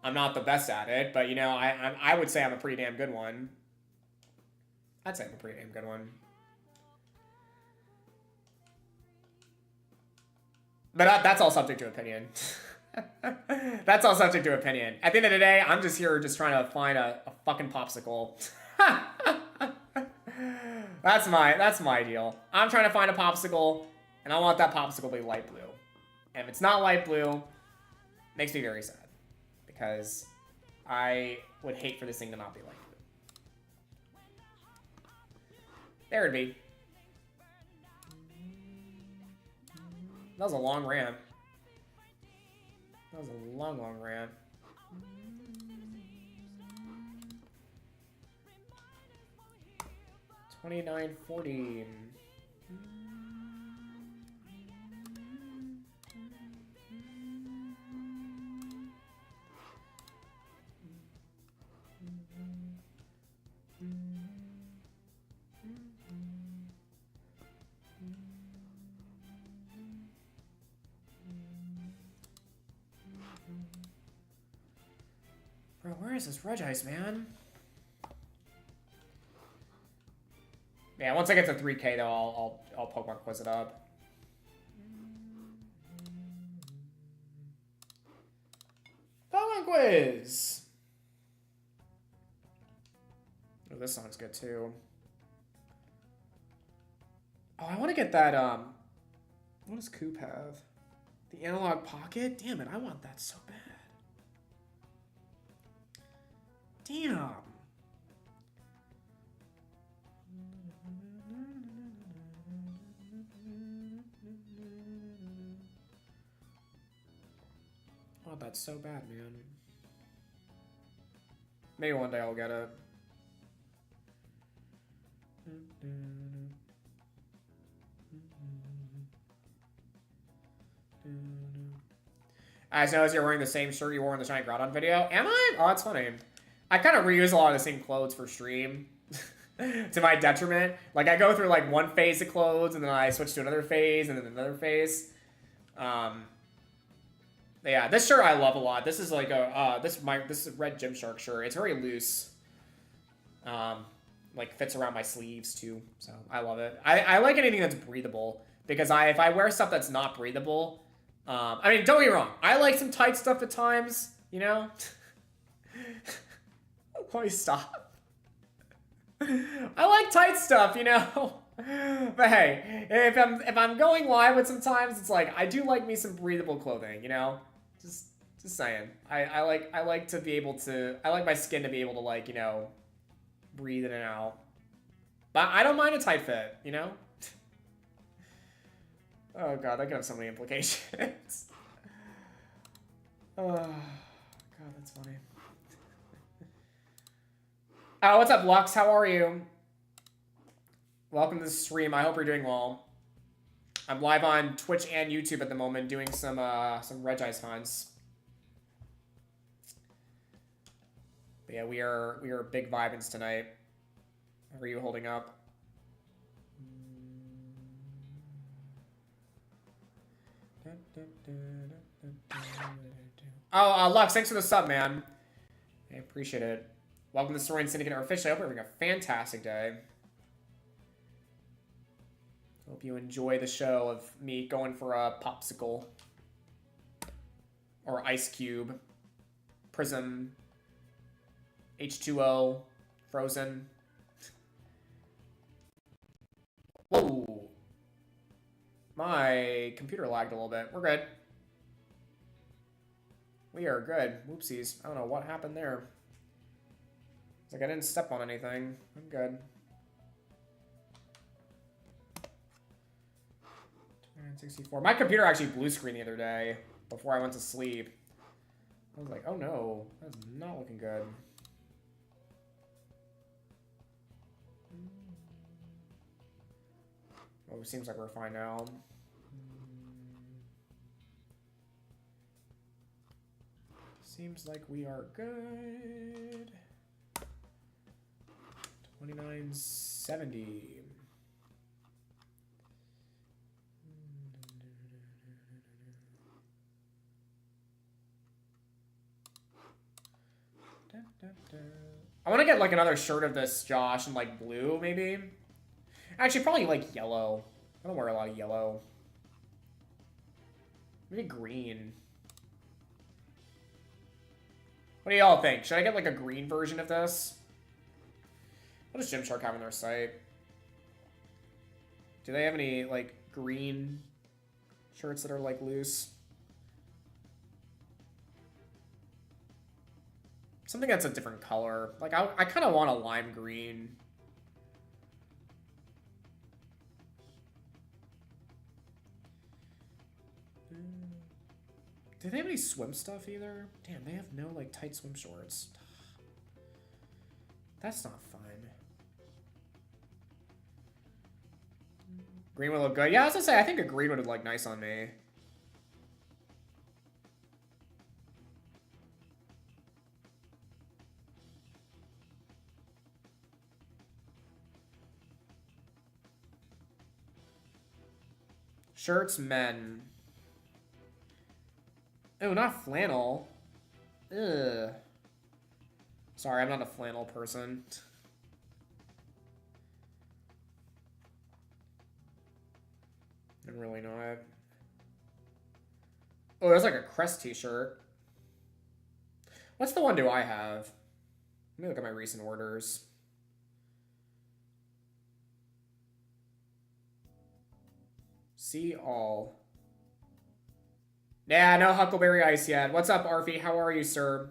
[SPEAKER 1] I'm not the best at it, but you know, I would say I'm a pretty damn good one. I'd say I'm a pretty damn good one. But that's all subject to opinion. That's all subject to opinion. At the end of the day, I'm just here just trying to find a fucking popsicle. That's my deal. I'm trying to find a popsicle, and I want that popsicle to be light blue. And if it's not light blue, it makes me very sad. Because I would hate for this thing to not be light blue. There it'd be. That was a long rant. That was a long, long rant. 2940. Bro, where is this Regice, man? Yeah, once I get to 3K though, I'll Pokemon quiz it up. Pokemon quiz. Oh, this song's good too. Oh, I want to get that. What does Coop have? The Analog Pocket. Damn it, I want that so bad. Damn. Oh, that's so bad, man. Maybe one day I'll get it. I noticed you're wearing the same shirt you wore in the Shiny Groudon video. Am I? Oh, that's funny. I kind of reuse a lot of the same clothes for stream. To my detriment. Like, I go through, like, one phase of clothes, and then I switch to another phase, and then another phase. Yeah, this shirt I love a lot. This is like a, this is a red Gymshark shirt. It's very loose. Like, fits around my sleeves, too. So, I love it. I like anything that's breathable. Because if I wear stuff that's not breathable... I mean, don't get me wrong. I like some tight stuff at times, you know? Let me stop. I like tight stuff, you know? But hey, if I'm going live with sometimes, it's like, I do like me some breathable clothing, you know? Just saying. I like to be able to... I like my skin to be able to, like, you know, breathe in and out. But I don't mind a tight fit, you know? Oh god, that could have so many implications. Oh, god, that's funny. Oh, what's up, Lux? How are you? Welcome to the stream. I hope you're doing well. I'm live on Twitch and YouTube at the moment doing some Regice hunts. But yeah, we are big vibins tonight. How are you holding up? Oh, Lux, thanks for the sub, man. I appreciate it. Welcome to Saurian Syndicate or officially. I hope you're having a fantastic day. Hope you enjoy the show of me going for a popsicle. Or ice cube. Prism. H2O. Frozen. Whoa. My computer lagged a little bit. We're good. We are good. Whoopsies. I don't know what happened there. It's like I didn't step on anything. I'm good. 264. My computer actually blue screened the other day before I went to sleep. I was like, oh no, that's not looking good. Oh, it seems like we're fine now. Seems like we are good. 2970. I want to get like another shirt of this, Josh, in like blue, maybe. Actually, probably like yellow. I don't wear a lot of yellow. Maybe green. What do y'all think? Should I get like a green version of this? What does Gymshark have on their site? Do they have any like green shirts that are like loose? Something that's a different color. Like I kind of want a lime green. Do they have any swim stuff either? Damn, they have no like tight swim shorts. That's not fun. Green would look good. Yeah, I was gonna say, I think a green would look nice on me. Shirts, men. Oh, not flannel. Ugh. Sorry, I'm not a flannel person. I'm really not. Oh, there's like a Crest t-shirt. What's the one do I have? Let me look at my recent orders. See all. Yeah, no Huckleberry Ice yet. What's up, Arfie? How are you, sir?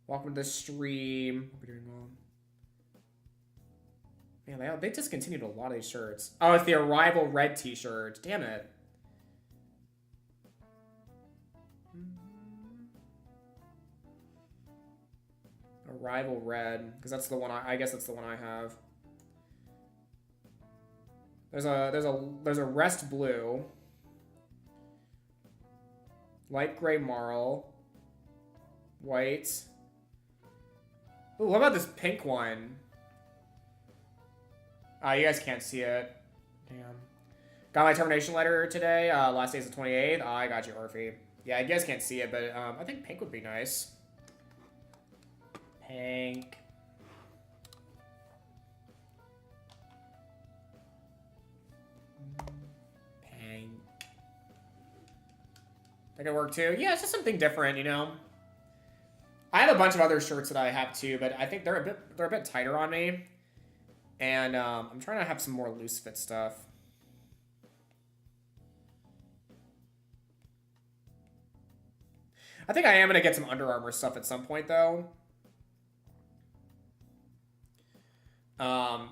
[SPEAKER 1] Welcome to the stream. Hope you're doing well. Man, they discontinued a lot of these shirts. Oh, it's the Arrival Red t-shirt. Damn it. Arrival Red, because that's the one I guess that's the one I have. There's a Rest Blue. Light gray marl. White. Ooh, what about this pink one? You guys can't see it. Damn. Got my termination letter today. Last day is the 28th. I got you, Orphe. Yeah, you guys can't see it, but I think pink would be nice. Pink. Pink. That could work too. Yeah, it's just something different, you know? I have a bunch of other shirts that I have too, but I think they're a bit tighter on me. And I'm trying to have some more loose fit stuff. I think I am going to get some Under Armour stuff at some point, though.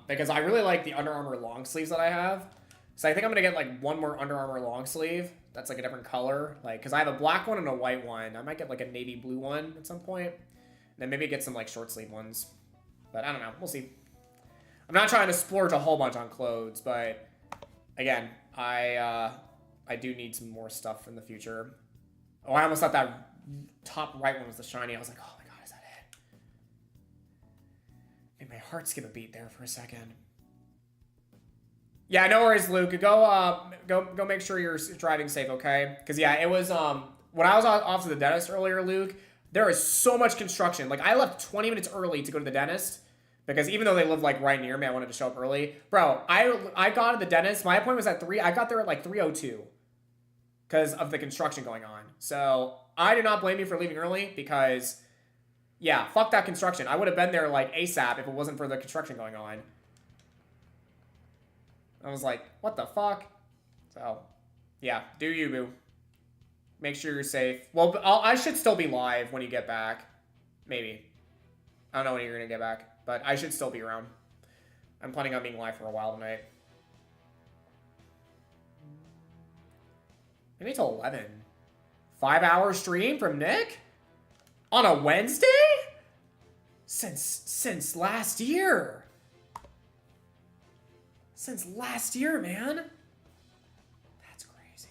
[SPEAKER 1] Because I really like the Under Armour long sleeves that I have. So I think I'm going to get, like, one more Under Armour long sleeve. That's, like, a different color. Like, because I have a black one and a white one. I might get, like, a navy blue one at some point. And then maybe get some, like, short sleeve ones. But I don't know. We'll see. I'm not trying to splurge a whole bunch on clothes, but again, I do need some more stuff in the future. Oh, I almost thought that top right one was the shiny. I was like, oh my god, is that it? Made my heart skip a beat there for a second. Yeah, no worries, Luke. Go make sure you're driving safe, okay? Because yeah, it was when I was off to the dentist earlier, Luke. There is so much construction. Like I left 20 minutes early to go to the dentist. Because even though they live, like, right near me, I wanted to show up early. Bro, I got to the dentist. My appointment was at 3. I got there at, like, 3:02. Because of the construction going on. So, I do not blame you for leaving early. Because, yeah, fuck that construction. I would have been there, like, ASAP if it wasn't for the construction going on. I was like, what the fuck? So, yeah, do you, boo. Make sure you're safe. Well, I should still be live when you get back. Maybe. I don't know when you're going to get back. But I should still be around. I'm planning on being live for a while tonight. Maybe till 11. 5-hour stream from Nick? On a Wednesday? Since last year. Since last year, man. That's crazy.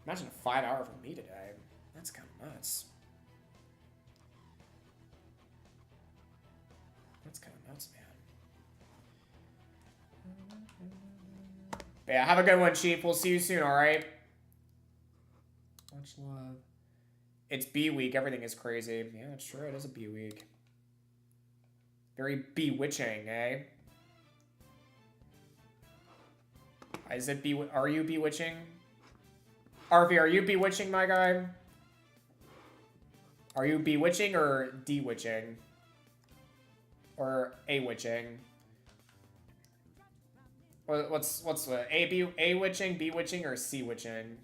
[SPEAKER 1] Imagine a 5-hour from me today. That's kind of nuts. That's kind of nuts, man. But yeah, have a good one, Chief. We'll see you soon, alright? Much love. It's B week. Everything is crazy. Yeah, that's true. It is a B week. Very bewitching, eh? Is it are you bewitching? RV, are you bewitching, my guy? Are you bewitching or de-witching? Or a-witching? What's A-witching, B-witching, or C-witching?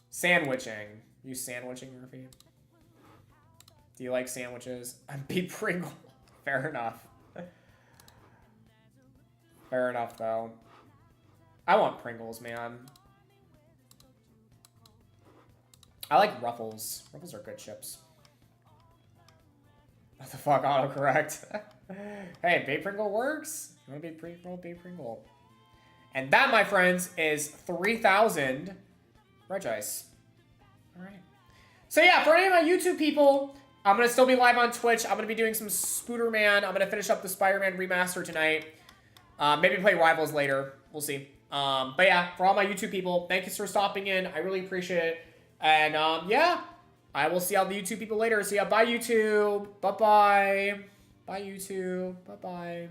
[SPEAKER 1] Sandwiching. You sandwiching, Murphy? Do you like sandwiches? I'm B Pringle. Fair enough. Fair enough, though. I want Pringles, man. I like Ruffles. Ruffles are good chips. What the fuck, autocorrect? Hey, Bay Pringle works. You want to be Pringle? Bay Pringle. And that, my friends, is 3,000 Regice. Alright. So yeah, for any of my YouTube people, I'm going to still be live on Twitch. I'm going to be doing some Spooderman. I'm going to finish up the Spider-Man remaster tonight. Maybe play Rivals later. We'll see. But yeah, for all my YouTube people, thank you for stopping in. I really appreciate it. And yeah, I will see all the YouTube people later. So yeah, bye YouTube. Bye-bye. Bye YouTube. Bye-bye.